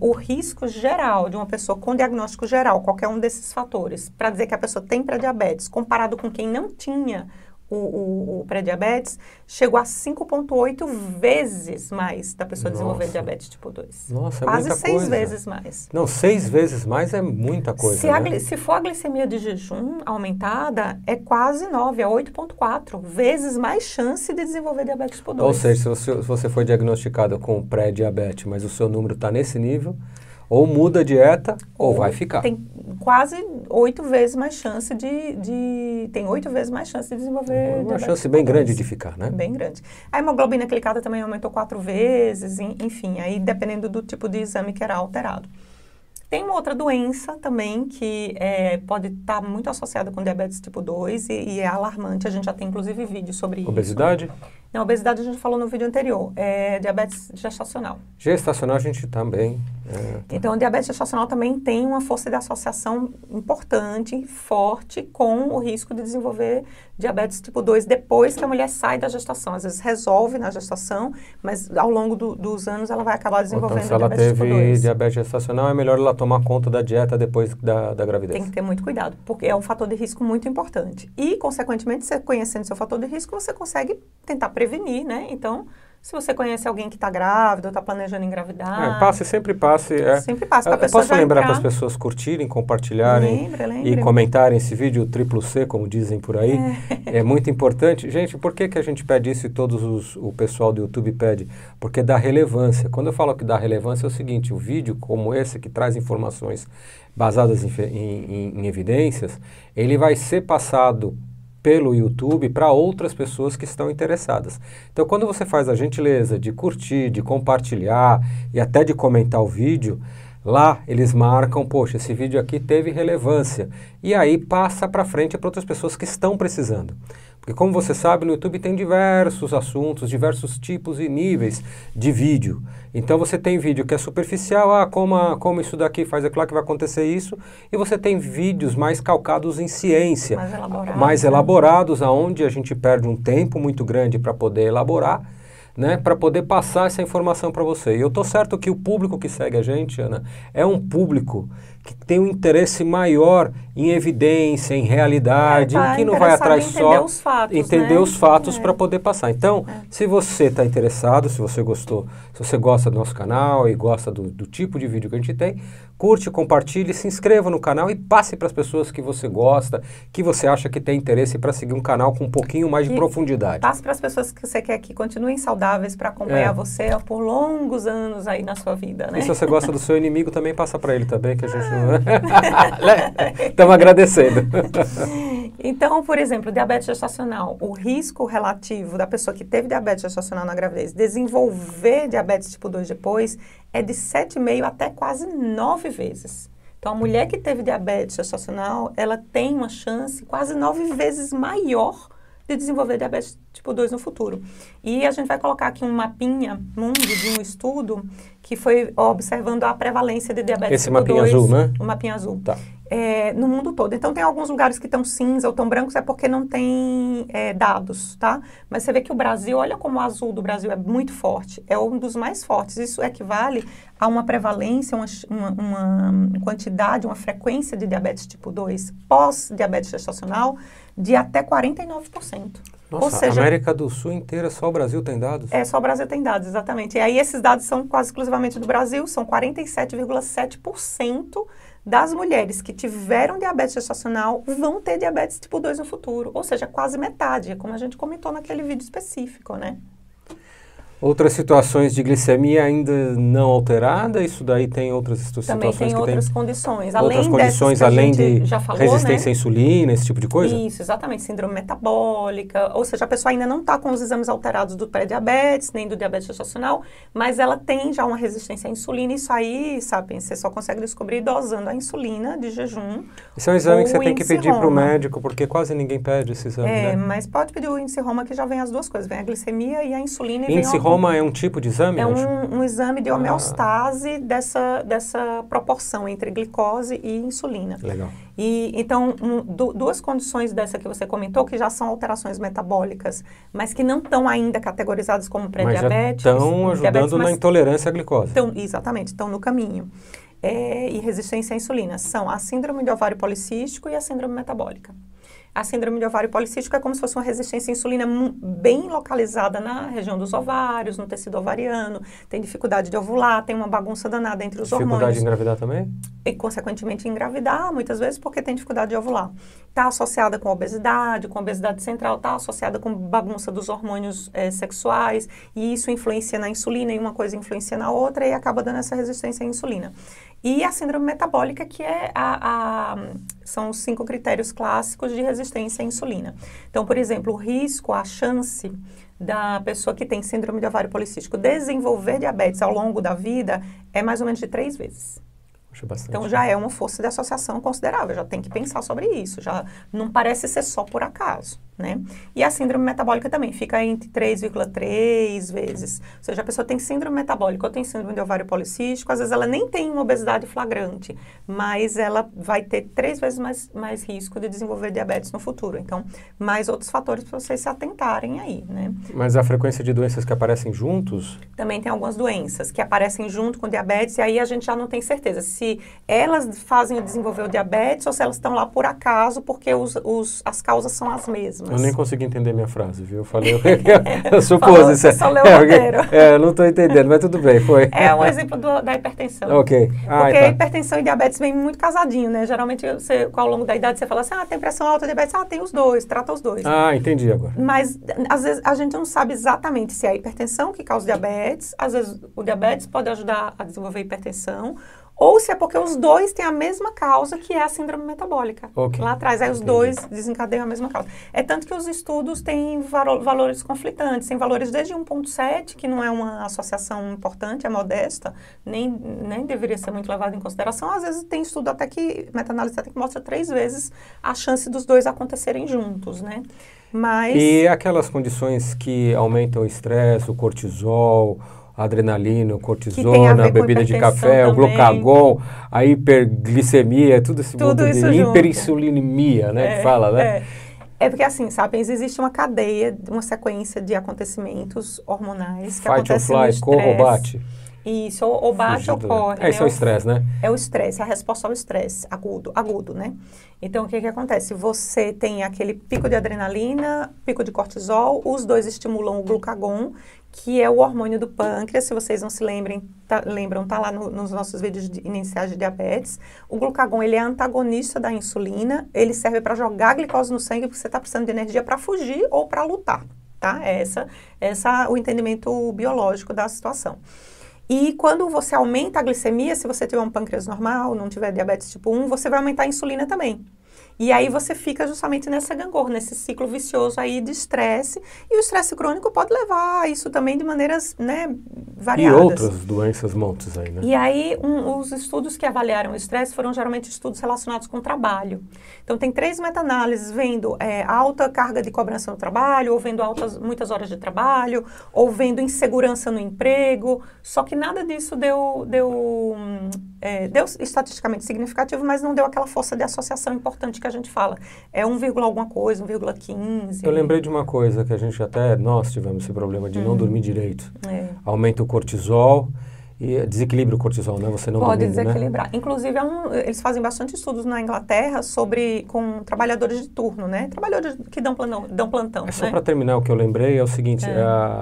Speaker 2: O risco geral de uma pessoa com diagnóstico geral, qualquer um desses fatores, para dizer que a pessoa tem pré-diabetes, comparado com quem não tinha o pré-diabetes, chegou a 5,8 vezes mais da pessoa desenvolver diabetes tipo 2.
Speaker 1: Nossa, é
Speaker 2: quase
Speaker 1: muita
Speaker 2: 6
Speaker 1: coisa.
Speaker 2: Vezes mais.
Speaker 1: Não, 6 vezes mais é muita coisa,
Speaker 2: Se for a glicemia de jejum aumentada, é quase 9, é 8,4 vezes mais chance de desenvolver diabetes tipo 2.
Speaker 1: Ou seja, se você foi diagnosticado com pré-diabetes, mas o seu número está nesse nível, ou muda a dieta, ou vai ficar.
Speaker 2: Tem quase 8 vezes mais chance tem 8 vezes mais chance de desenvolver
Speaker 1: uma chance bem grande de ficar, né?
Speaker 2: Bem grande. A hemoglobina glicada também aumentou 4 vezes, enfim, aí dependendo do tipo de exame que era alterado. Tem uma outra doença também que pode estar muito associada com diabetes tipo 2 e é alarmante. A gente já tem inclusive vídeo sobre isso.
Speaker 1: Obesidade?
Speaker 2: Não, obesidade a gente falou no vídeo anterior. É diabetes gestacional.
Speaker 1: Gestacional a gente também.
Speaker 2: Então, o diabetes gestacional também tem uma força de associação importante, forte, com o risco de desenvolver diabetes tipo 2 depois que a mulher sai da gestação. Às vezes resolve na gestação, mas ao longo dos anos ela vai acabar desenvolvendo
Speaker 1: então, se ela
Speaker 2: diabetes tipo 2.
Speaker 1: teve diabetes gestacional, é melhor ela tomar conta da dieta depois da gravidez.
Speaker 2: Tem que ter muito cuidado, porque é um fator de risco muito importante. E, consequentemente, você conhecendo seu fator de risco, você consegue tentar prevenir, né? Então, se você conhece alguém que está grávida ou está planejando engravidar...
Speaker 1: Sempre passe.
Speaker 2: Sempre passe, para a pessoa
Speaker 1: Posso lembrar para as pessoas curtirem, compartilharem e comentarem esse vídeo, o C, como dizem por aí. É muito importante. Gente, por que a gente pede isso e o pessoal do YouTube pede? Porque dá relevância. Quando eu falo que dá relevância é o seguinte, o vídeo como esse, que traz informações basadas em evidências, ele vai ser passado pelo YouTube para outras pessoas que estão interessadas. Então, quando você faz a gentileza de curtir, de compartilhar e até de comentar o vídeo, lá eles marcam, poxa, esse vídeo aqui teve relevância. E aí passa para frente para outras pessoas que estão precisando. Porque, como você sabe, no YouTube tem diversos assuntos, diversos tipos e níveis de vídeo. Então, você tem vídeo que é superficial, como isso daqui faz, é claro que vai acontecer isso. E você tem vídeos mais calcados em ciência, mais elaborados, aonde a gente perde um tempo muito grande para poder elaborar. né, para poder passar essa informação para você. E eu tô certo que o público que segue a gente, Ana, é um público que tem um interesse maior em evidência, em realidade, que não vai atrás só entender os fatos para poder passar. Então, se você está interessado, se você gostou, se você gosta do nosso canal e gosta do tipo de vídeo que a gente tem, curte, compartilhe, se inscreva no canal e passe para as pessoas que você gosta, que você acha que tem interesse para seguir um canal com um pouquinho mais de profundidade.
Speaker 2: Passe para as pessoas que você quer que continuem saudáveis para acompanhar você por longos anos aí na sua vida, né?
Speaker 1: E se você gosta do seu inimigo, também passa para ele também, que a gente não... Estamos agradecendo.
Speaker 2: Então, por exemplo, diabetes gestacional, o risco relativo da pessoa que teve diabetes gestacional na gravidez desenvolver diabetes tipo 2 depois é de 7,5 até quase 9 vezes. Então, a mulher que teve diabetes gestacional, ela tem uma chance quase 9 vezes maior de desenvolver diabetes tipo 2 no futuro. E a gente vai colocar aqui um mapinha mundo de um estudo que foi observando a prevalência de diabetes tipo 2. Esse mapinha azul, né? O mapinha azul.
Speaker 1: Tá.
Speaker 2: No mundo todo. Então, tem alguns lugares que estão cinza ou estão brancos, é porque não tem dados, tá? Mas você vê que o Brasil, olha como o azul do Brasil é muito forte, é um dos mais fortes. Isso equivale a uma prevalência, uma quantidade, uma frequência de diabetes tipo 2 pós-diabetes gestacional de até 49%.
Speaker 1: Nossa, ou seja, a América do Sul inteira, só o Brasil tem dados?
Speaker 2: Só o Brasil tem dados, exatamente. E aí esses dados são quase exclusivamente do Brasil, são 47,7% das mulheres que tiveram diabetes gestacional vão ter diabetes tipo 2 no futuro. Ou seja, quase metade, como a gente comentou naquele vídeo específico, né?
Speaker 1: Outras situações de glicemia ainda não alterada? Isso daí tem outras situações
Speaker 2: também tem outras condições. Além
Speaker 1: de resistência à insulina, esse tipo de coisa?
Speaker 2: Isso, exatamente. Síndrome metabólica. Ou seja, a pessoa ainda não está com os exames alterados do pré-diabetes, nem do diabetes gestacional, mas ela tem já uma resistência à insulina. Isso aí, sabe, você só consegue descobrir dosando a insulina de jejum.
Speaker 1: Esse é um exame que você tem que pedir para o médico, porque quase ninguém pede esse exame, né?
Speaker 2: Mas pode pedir o índice Roma, que já vem as duas coisas. Vem a glicemia e a insulina.
Speaker 1: Índice Roma é um tipo de exame?
Speaker 2: É um exame de homeostase dessa proporção entre glicose e insulina.
Speaker 1: Legal.
Speaker 2: E, então, duas condições dessa que você comentou, que já são alterações metabólicas, mas que não estão ainda categorizadas como pré-diabéticos.
Speaker 1: Mas já estão ajudando na intolerância à glicose.
Speaker 2: Exatamente, estão no caminho. E resistência à insulina são a síndrome de ovário policístico e a síndrome metabólica. A síndrome de ovário policístico é como se fosse uma resistência à insulina bem localizada na região dos ovários, no tecido ovariano, tem dificuldade de ovular, tem uma bagunça danada entre os hormônios.
Speaker 1: Dificuldade de engravidar também?
Speaker 2: E, consequentemente, engravidar, muitas vezes, porque tem dificuldade de ovular. Está associada com obesidade central, está associada com bagunça dos hormônios sexuais, e isso influencia na insulina, e uma coisa influencia na outra, e acaba dando essa resistência à insulina. E a síndrome metabólica, que é são os 5 critérios clássicos de resistência à insulina. Então, por exemplo, o risco, a chance da pessoa que tem síndrome de ovário policístico desenvolver diabetes ao longo da vida é mais ou menos de 3 vezes. Então, já é uma força de associação considerável, já tem que pensar sobre isso, já não parece ser só por acaso, né? E a síndrome metabólica também fica entre 3,3 vezes. Ou seja, a pessoa tem síndrome metabólica ou tem síndrome de ovário policístico, às vezes ela nem tem uma obesidade flagrante, mas ela vai ter 3 vezes mais risco de desenvolver diabetes no futuro. Então, mais outros fatores para vocês se atentarem aí, né?
Speaker 1: Mas a frequência de doenças que aparecem juntos?
Speaker 2: Também tem algumas doenças que aparecem junto com diabetes, e aí a gente já não tem certeza se elas fazem desenvolver o diabetes ou se elas estão lá por acaso, porque as causas são as mesmas.
Speaker 1: Eu nem consegui entender minha frase, viu? Eu falei, eu supus.
Speaker 2: Você só leu o roteiro.
Speaker 1: Eu não estou entendendo, mas tudo bem, foi.
Speaker 2: É um exemplo da hipertensão.
Speaker 1: Ok.
Speaker 2: Porque a hipertensão e diabetes vem muito casadinho, né? Geralmente, ao longo da idade, você fala assim, tem pressão alta, diabetes, tem os dois, trata os dois.
Speaker 1: Entendi agora.
Speaker 2: Mas, às vezes, a gente não sabe exatamente se é a hipertensão que causa diabetes, às vezes o diabetes pode ajudar a desenvolver hipertensão, ou se é porque os dois têm a mesma causa, que é a síndrome metabólica.
Speaker 1: Okay.
Speaker 2: Lá atrás, aí os dois desencadeiam a mesma causa. É tanto que os estudos têm valores conflitantes, tem valores desde 1,7, que não é uma associação importante, é modesta, nem deveria ser muito levado em consideração. Às vezes tem estudo até que, meta-análise até que mostra 3 vezes a chance dos dois acontecerem juntos, né? Mas...
Speaker 1: E aquelas condições que aumentam o estresse, o cortisol, a adrenalina, o cortisona, a bebida de café, também. O glucagon, a hiperglicemia, tudo esse mundo de hiperinsulinemia, né, que fala, né?
Speaker 2: É porque, assim, sapiens, existe uma cadeia, uma sequência de acontecimentos hormonais que
Speaker 1: Fight or
Speaker 2: acontecem no
Speaker 1: flight, corra ou
Speaker 2: estresse.
Speaker 1: bate.
Speaker 2: Isso, ou bate ou corre.
Speaker 1: Esse é o estresse, né?
Speaker 2: É o estresse, a resposta ao estresse agudo, né? Então, o que acontece? Você tem aquele pico de adrenalina, pico de cortisol, os dois estimulam o glucagon, que é o hormônio do pâncreas, se vocês não se lembram, tá lá nos nossos vídeos iniciais de diabetes. O glucagon, ele é antagonista da insulina, ele serve para jogar glicose no sangue, porque você está precisando de energia para fugir ou para lutar, tá? Essa o entendimento biológico da situação. E quando você aumenta a glicemia, se você tiver um pâncreas normal, não tiver diabetes tipo 1, você vai aumentar a insulina também. E aí você fica justamente nessa gangorra, nesse ciclo vicioso aí de estresse. E o estresse crônico pode levar a isso também de maneiras, né, variadas.
Speaker 1: E outras doenças montes aí, né?
Speaker 2: E aí, os estudos que avaliaram o estresse foram geralmente estudos relacionados com o trabalho. Então, tem 3 meta-análises vendo alta carga de cobrança no trabalho, ou vendo muitas horas de trabalho, ou vendo insegurança no emprego. Só que nada disso deu estatisticamente significativo, mas não deu aquela força de associação importante que a gente fala. É 1, alguma coisa, 1,15.
Speaker 1: Eu lembrei de uma coisa que nós tivemos esse problema de não dormir direito. Aumenta o cortisol e desequilibra o cortisol, né? Você não
Speaker 2: pode
Speaker 1: dormindo,
Speaker 2: desequilibrar.
Speaker 1: Né?
Speaker 2: Inclusive, eles fazem bastante estudos na Inglaterra com trabalhadores de turno, né? Trabalhadores que dão plantão,
Speaker 1: só para terminar, o que eu lembrei é o seguinte,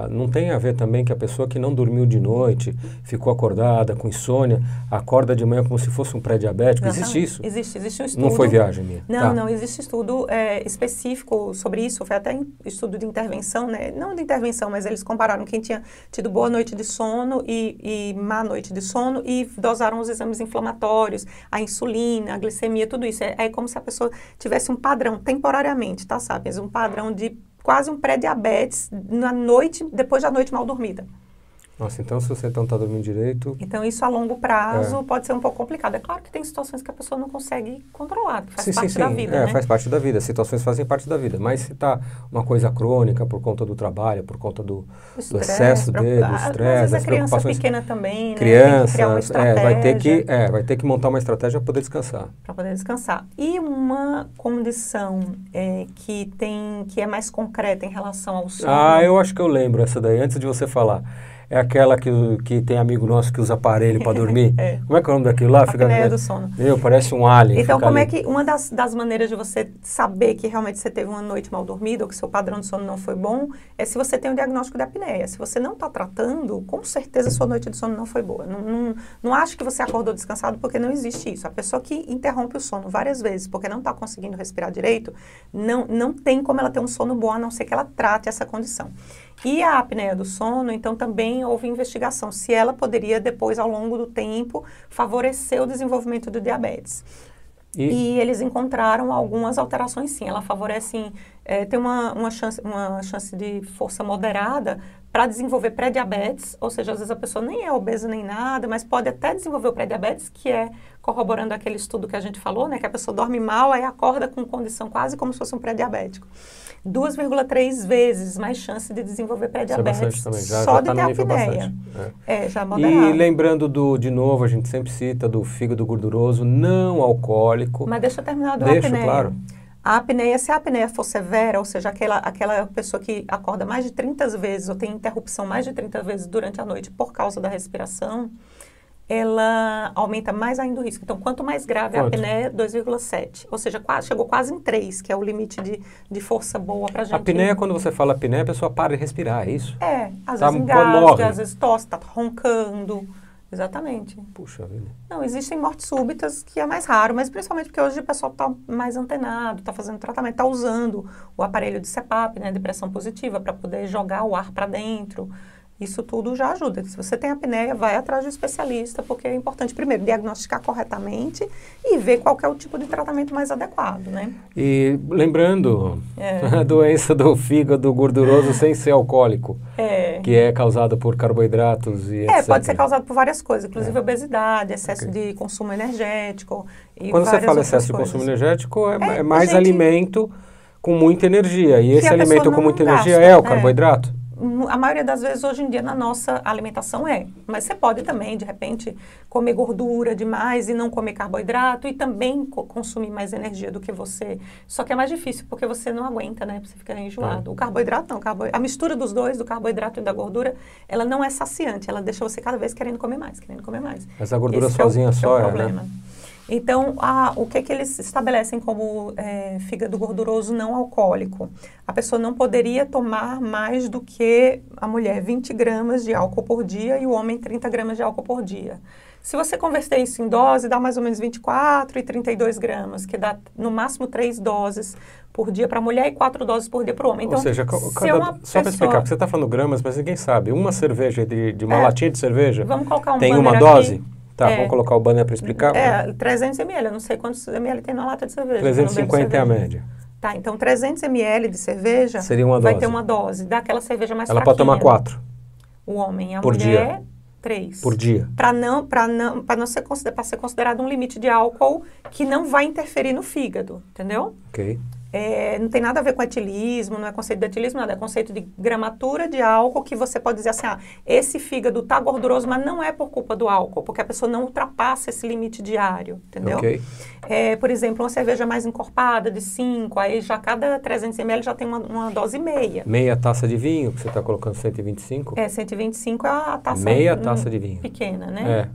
Speaker 1: não tem a ver também que a pessoa que não dormiu de noite, ficou acordada com insônia, acorda de manhã como se fosse um pré-diabético. Existe isso?
Speaker 2: Existe um estudo.
Speaker 1: Não foi viagem minha?
Speaker 2: Não, existe estudo específico sobre isso, foi até estudo de intervenção, né? Não de intervenção, mas eles compararam quem tinha tido boa noite de sono e má noite de sono e dosaram os exames inflamatórios, a insulina, a glicemia, tudo isso. É como se a pessoa tivesse um padrão, temporariamente, tá, sabe? Um padrão de quase um pré-diabetes depois da noite mal dormida.
Speaker 1: Nossa, então se você não está dormindo direito...
Speaker 2: Então, isso a longo prazo pode ser um pouco complicado. É claro que tem situações que a pessoa não consegue controlar, que faz parte da vida, né?
Speaker 1: Faz parte da vida. Situações fazem parte da vida. Mas se está uma coisa crônica por conta do trabalho, por conta do excesso do estresse, das preocupações...
Speaker 2: pequena também, né?
Speaker 1: Crianças, vai ter que montar uma estratégia para poder descansar.
Speaker 2: Para poder descansar. E uma condição que é mais concreta em relação ao sono...
Speaker 1: eu acho que eu lembro essa daí, antes de você falar. É aquela que tem amigo nosso que usa aparelho para dormir. Como é que é o nome daquilo lá?
Speaker 2: Apneia do sono.
Speaker 1: Parece um alien.
Speaker 2: Então, como é que uma das maneiras de você saber que realmente você teve uma noite mal dormida ou que seu padrão de sono não foi bom, é se você tem um diagnóstico de apneia. Se você não está tratando, com certeza sua noite de sono não foi boa. Não acho que você acordou descansado, porque não existe isso. A pessoa que interrompe o sono várias vezes porque não está conseguindo respirar direito, não tem como ela ter um sono bom, a não ser que ela trate essa condição. E a apneia do sono, então, também houve investigação se ela poderia, depois, ao longo do tempo, favorecer o desenvolvimento do diabetes. E eles encontraram algumas alterações, sim. Ela favorece, tem uma chance de força moderada para desenvolver pré-diabetes, ou seja, às vezes a pessoa nem é obesa nem nada, mas pode até desenvolver o pré-diabetes, que é corroborando aquele estudo que a gente falou, né, que a pessoa dorme mal, aí acorda com condição quase como se fosse um pré-diabético. 2,3 vezes mais chance de desenvolver pré-diabetes só de ter apneia. Já moderado.
Speaker 1: E lembrando de novo, a gente sempre cita do fígado gorduroso não alcoólico.
Speaker 2: Mas deixa eu terminar do apneia.
Speaker 1: Claro.
Speaker 2: A apneia, se a apneia for severa, ou seja, aquela pessoa que acorda mais de 30 vezes ou tem interrupção mais de 30 vezes durante a noite por causa da respiração, ela aumenta mais ainda o risco. Então, quanto mais grave a apneia, 2,7. Ou seja, chegou quase em 3, que é o limite de força boa pra gente.
Speaker 1: A apneia, quando você fala apneia, a pessoa para de respirar, é isso?
Speaker 2: Às vezes engasga, às vezes tosse, tá roncando. Exatamente.
Speaker 1: Puxa vida.
Speaker 2: Não, existem mortes súbitas, que é mais raro, mas principalmente porque hoje o pessoal está mais antenado, está fazendo tratamento, está usando o aparelho de CPAP, né, de pressão positiva, para poder jogar o ar para dentro. Isso tudo já ajuda. Se você tem apneia, vai atrás do especialista, porque é importante, primeiro, diagnosticar corretamente e ver qual que é o tipo de tratamento mais adequado, né?
Speaker 1: E lembrando, a doença do fígado gorduroso sem ser alcoólico, que é causada por carboidratos e etc.
Speaker 2: Pode ser causado por várias coisas, inclusive obesidade, excesso de consumo energético e
Speaker 1: quando você fala excesso de consumo energético, é mais alimento com muita energia. E esse alimento com muita energia é o carboidrato?
Speaker 2: a maioria das vezes hoje em dia na nossa alimentação mas você pode também, de repente, comer gordura demais e não comer carboidrato e também consumir mais energia do que você, só que é mais difícil porque você não aguenta, né, você fica enjoado. O carboidrato não, a mistura dos dois, do carboidrato e da gordura, ela não é saciante, ela deixa você cada vez querendo comer mais.
Speaker 1: Mas a gordura sozinha só
Speaker 2: é o problema. Então, o que eles estabelecem como fígado gorduroso não alcoólico? A pessoa não poderia tomar mais do que a mulher 20 gramas de álcool por dia e o homem 30 gramas de álcool por dia. Se você converter isso em dose, dá mais ou menos 24 e 32 gramas, que dá no máximo 3 doses por dia para a mulher e 4 doses por dia para o homem. Então,
Speaker 1: ou seja, só para explicar, porque você está falando gramas, mas ninguém sabe. Uma cerveja de uma latinha de cerveja
Speaker 2: vamos colocar um
Speaker 1: tem uma dose? Aqui. Tá, vamos colocar o banner para explicar?
Speaker 2: 300 ml, eu não sei quantos ml tem na lata de cerveja.
Speaker 1: 350 é a média.
Speaker 2: Tá, então 300 ml de cerveja
Speaker 1: seria uma
Speaker 2: vai
Speaker 1: dose.
Speaker 2: ter uma dose, daquela cerveja mais
Speaker 1: Ela
Speaker 2: fraquinha.
Speaker 1: pode tomar 4.
Speaker 2: O homem, a
Speaker 1: por
Speaker 2: mulher,
Speaker 1: dia.
Speaker 2: 3.
Speaker 1: Por dia.
Speaker 2: Para ser considerado um limite de álcool que não vai interferir no fígado, entendeu?
Speaker 1: Ok.
Speaker 2: Não tem nada a ver com etilismo, não é conceito de etilismo, nada, é conceito de gramatura de álcool que você pode dizer assim, esse fígado tá gorduroso, mas não é por culpa do álcool, porque a pessoa não ultrapassa esse limite diário, entendeu?
Speaker 1: Ok.
Speaker 2: Por exemplo, uma cerveja mais encorpada, de 5, aí já cada 300 ml já tem uma dose meia.
Speaker 1: Meia taça de vinho, que você está colocando 125?
Speaker 2: 125 é a taça
Speaker 1: meia taça de vinho.
Speaker 2: Pequena, né?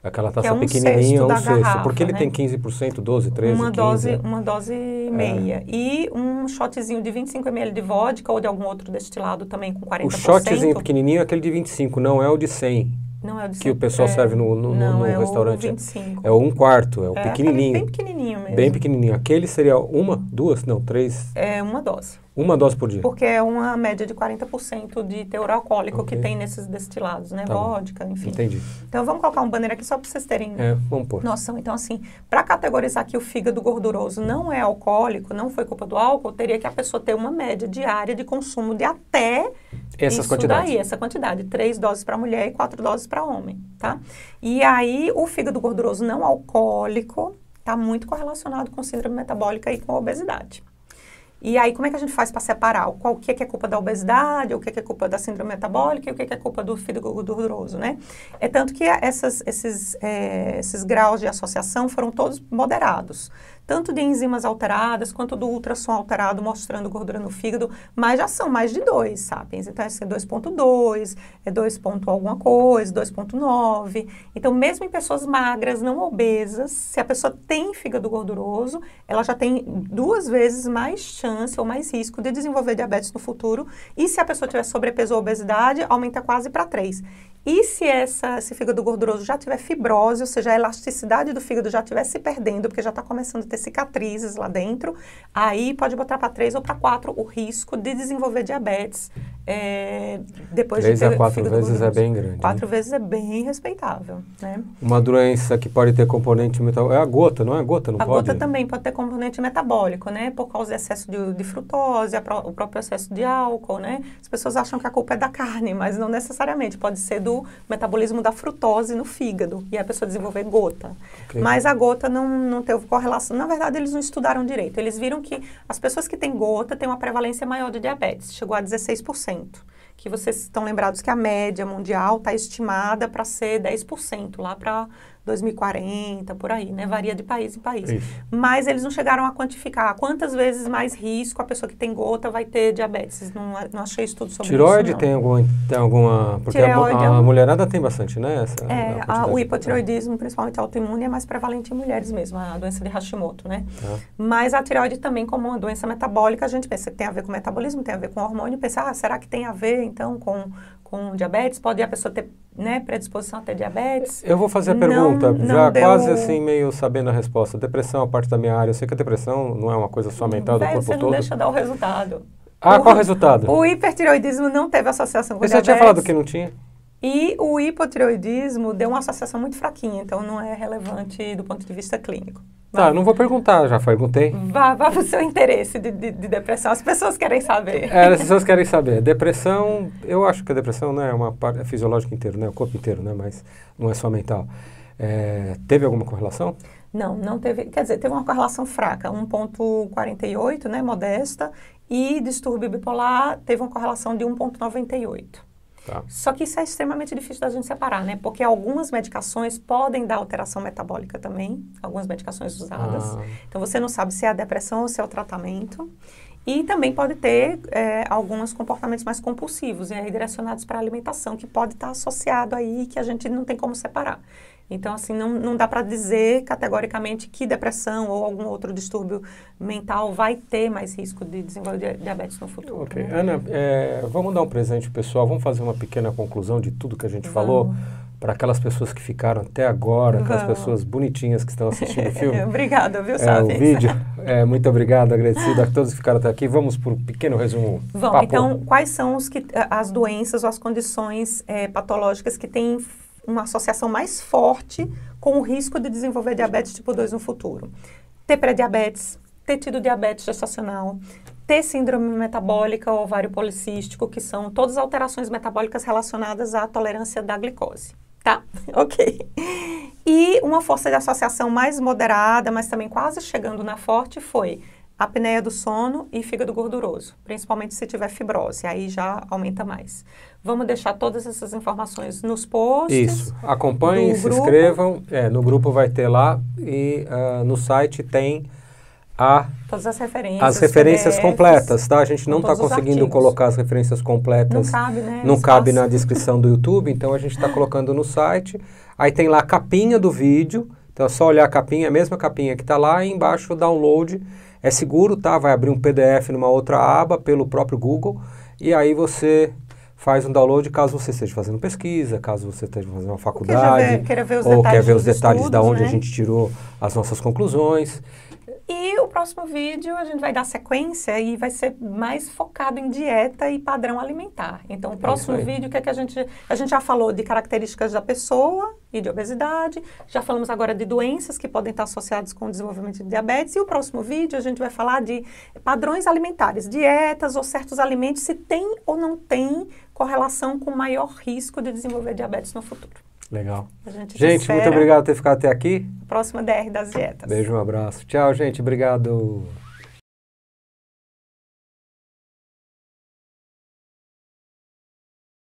Speaker 1: Aquela taça pequenininha, um sexto.
Speaker 2: Garrafa,
Speaker 1: porque ele
Speaker 2: né?
Speaker 1: tem 15%, 12, 13,
Speaker 2: uma
Speaker 1: 15.
Speaker 2: Uma dose meia. E um shotzinho de 25 ml de vodka ou de algum outro destilado também com 40%.
Speaker 1: O shotzinho pequenininho é aquele de 25, não é o de 100.
Speaker 2: Não é o de 100.
Speaker 1: Que o pessoal serve no restaurante.
Speaker 2: É o 25.
Speaker 1: É o 1/4, é o pequenininho.
Speaker 2: Bem pequenininho mesmo.
Speaker 1: Bem pequenininho. Aquele seria 1, 2, não, 3.
Speaker 2: É uma dose.
Speaker 1: Uma dose por dia.
Speaker 2: Porque é uma média de 40% de teor alcoólico que tem nesses destilados, né?
Speaker 1: Tá
Speaker 2: vodka, enfim.
Speaker 1: Entendi.
Speaker 2: Então, vamos colocar um banner aqui só para vocês terem
Speaker 1: vamos pôr.
Speaker 2: noção. Então, assim, para categorizar que o fígado gorduroso não é alcoólico, não foi culpa do álcool, teria que a pessoa ter uma média diária de consumo de até
Speaker 1: essas quantidades.
Speaker 2: essa quantidade. 3 doses para mulher e 4 doses para homem, tá? E aí, o fígado gorduroso não alcoólico está muito correlacionado com síndrome metabólica e com a obesidade. E aí, como é que a gente faz para separar o que é culpa da obesidade, o que é culpa da síndrome metabólica e o que é culpa do fígado gorduroso, né? É tanto que esses graus de associação foram todos moderados. Tanto de enzimas alteradas, quanto do ultrassom alterado mostrando gordura no fígado, mas já são mais de 2, sapiens. Então, esse é 2.2, é 2 ponto alguma coisa, 2.9. Então, mesmo em pessoas magras, não obesas, se a pessoa tem fígado gorduroso, ela já tem 2 vezes mais chance ou mais risco de desenvolver diabetes no futuro. E se a pessoa tiver sobrepeso ou obesidade, aumenta quase para 3. E se esse fígado gorduroso já tiver fibrose, ou seja, a elasticidade do fígado já estiver se perdendo, porque já está começando a ter cicatrizes lá dentro, aí pode botar para 3 ou para 4 o risco de desenvolver diabetes depois
Speaker 1: 3
Speaker 2: de ter
Speaker 1: a 4 vezes
Speaker 2: gorduroso.
Speaker 1: é bem grande.
Speaker 2: 4 vezes é bem respeitável, né?
Speaker 1: Uma doença que pode ter componente metabólico, é a gota, não é a gota? Não
Speaker 2: a
Speaker 1: pode?
Speaker 2: gota também pode ter componente metabólico, né? Por causa do excesso de frutose, o próprio excesso de álcool, né? As pessoas acham que a culpa é da carne, mas não necessariamente. Pode ser do metabolismo da frutose no fígado e a pessoa desenvolver gota. Okay. Mas a gota não teve correlação. Na verdade, eles não estudaram direito. Eles viram que as pessoas que têm gota têm uma prevalência maior de diabetes. Chegou a 16%. Que vocês estão lembrados que a média mundial está estimada para ser 10% lá para 2040, por aí, né? Varia de país em país.
Speaker 1: Isso.
Speaker 2: Mas eles não chegaram a quantificar quantas vezes mais risco a pessoa que tem gota vai ter diabetes. Não achei estudo sobre
Speaker 1: tireoide
Speaker 2: isso,
Speaker 1: tem alguma... Porque a mulherada tem bastante, né?
Speaker 2: O hipotireoidismo, principalmente autoimune, é mais prevalente em mulheres mesmo, a doença de Hashimoto, né? Mas a tireoide também, como uma doença metabólica, a gente pensa que tem a ver com metabolismo, tem a ver com hormônio, pensa, será que tem a ver, então, com diabetes? Pode a pessoa ter, né, predisposição a ter diabetes?
Speaker 1: Eu vou fazer a pergunta, já quase assim, meio sabendo a resposta. Depressão é parte da minha área. Eu sei que a depressão não é uma coisa só mental do corpo todo.
Speaker 2: Você não deixa dar o resultado.
Speaker 1: Qual o resultado?
Speaker 2: O hipertireoidismo não teve associação com diabetes.
Speaker 1: Você já tinha falado que não tinha?
Speaker 2: E o hipotireoidismo deu uma associação muito fraquinha, então não é relevante do ponto de vista clínico.
Speaker 1: Tá, não vou perguntar, já perguntei.
Speaker 2: Vá para o seu interesse de depressão, as pessoas querem saber.
Speaker 1: As pessoas querem saber. Depressão, eu acho que a depressão, né, é uma parte fisiológica inteira, né, o corpo inteiro, né, mas não é só mental. Teve alguma correlação?
Speaker 2: Não teve, quer dizer, teve uma correlação fraca, 1,48, né, modesta, e distúrbio bipolar teve uma correlação de 1,98.
Speaker 1: Tá.
Speaker 2: Só que isso é extremamente difícil da gente separar, né? Porque algumas medicações podem dar alteração metabólica também, algumas medicações usadas. Então, você não sabe se é a depressão ou se é o tratamento. E também pode ter alguns comportamentos mais compulsivos, e aí direcionados para a alimentação, que pode estar associado aí, que a gente não tem como separar. Então, assim, não dá para dizer categoricamente que depressão ou algum outro distúrbio mental vai ter mais risco de desenvolver diabetes no futuro.
Speaker 1: Ok.
Speaker 2: Né?
Speaker 1: Ana, vamos dar um presente pessoal, vamos fazer uma pequena conclusão de tudo que a gente falou, para aquelas pessoas que ficaram até agora, aquelas pessoas bonitinhas que estão assistindo o filme.
Speaker 2: Obrigada, viu, Sabe?
Speaker 1: O vídeo. Muito obrigado, agradecido a todos que ficaram até aqui. Vamos para um pequeno resumo.
Speaker 2: Vamos, então, quais são as doenças ou as condições patológicas que têm uma associação mais forte com o risco de desenvolver diabetes tipo 2 no futuro? Ter pré-diabetes, ter tido diabetes gestacional, ter síndrome metabólica ou ovário policístico, que são todas alterações metabólicas relacionadas à tolerância da glicose, tá? Ok. E uma força de associação mais moderada, mas também quase chegando na forte, foi a apneia do sono e fígado gorduroso, principalmente se tiver fibrose, aí já aumenta mais. Vamos deixar todas essas informações nos posts.
Speaker 1: Isso, acompanhem, se inscrevam, no grupo vai ter lá e no site tem
Speaker 2: todas as
Speaker 1: referências completas, tá? A gente não está conseguindo colocar as referências completas.
Speaker 2: Não cabe, né?
Speaker 1: Não cabe na descrição do YouTube, então a gente está colocando no site. Aí tem lá a capinha do vídeo, então é só olhar a capinha, a mesma capinha que está lá, e embaixo o download. É seguro, tá? Vai abrir um PDF numa outra aba pelo próprio Google, e aí você faz um download caso você esteja fazendo pesquisa, caso você esteja fazendo uma faculdade,
Speaker 2: quer ver
Speaker 1: os detalhes da onde a gente tirou as nossas conclusões.
Speaker 2: E o próximo vídeo a gente vai dar sequência e vai ser mais focado em dieta e padrão alimentar. Então, o próximo vídeo, que é que a gente já falou de características da pessoa e de obesidade, já falamos agora de doenças que podem estar associadas com o desenvolvimento de diabetes, e o próximo vídeo a gente vai falar de padrões alimentares, dietas ou certos alimentos, se tem ou não tem correlação com maior risco de desenvolver diabetes no futuro.
Speaker 1: Legal. Gente, muito obrigado por ter ficado até aqui.
Speaker 2: Próxima DR das dietas.
Speaker 1: Beijo, um abraço. Tchau, gente. Obrigado.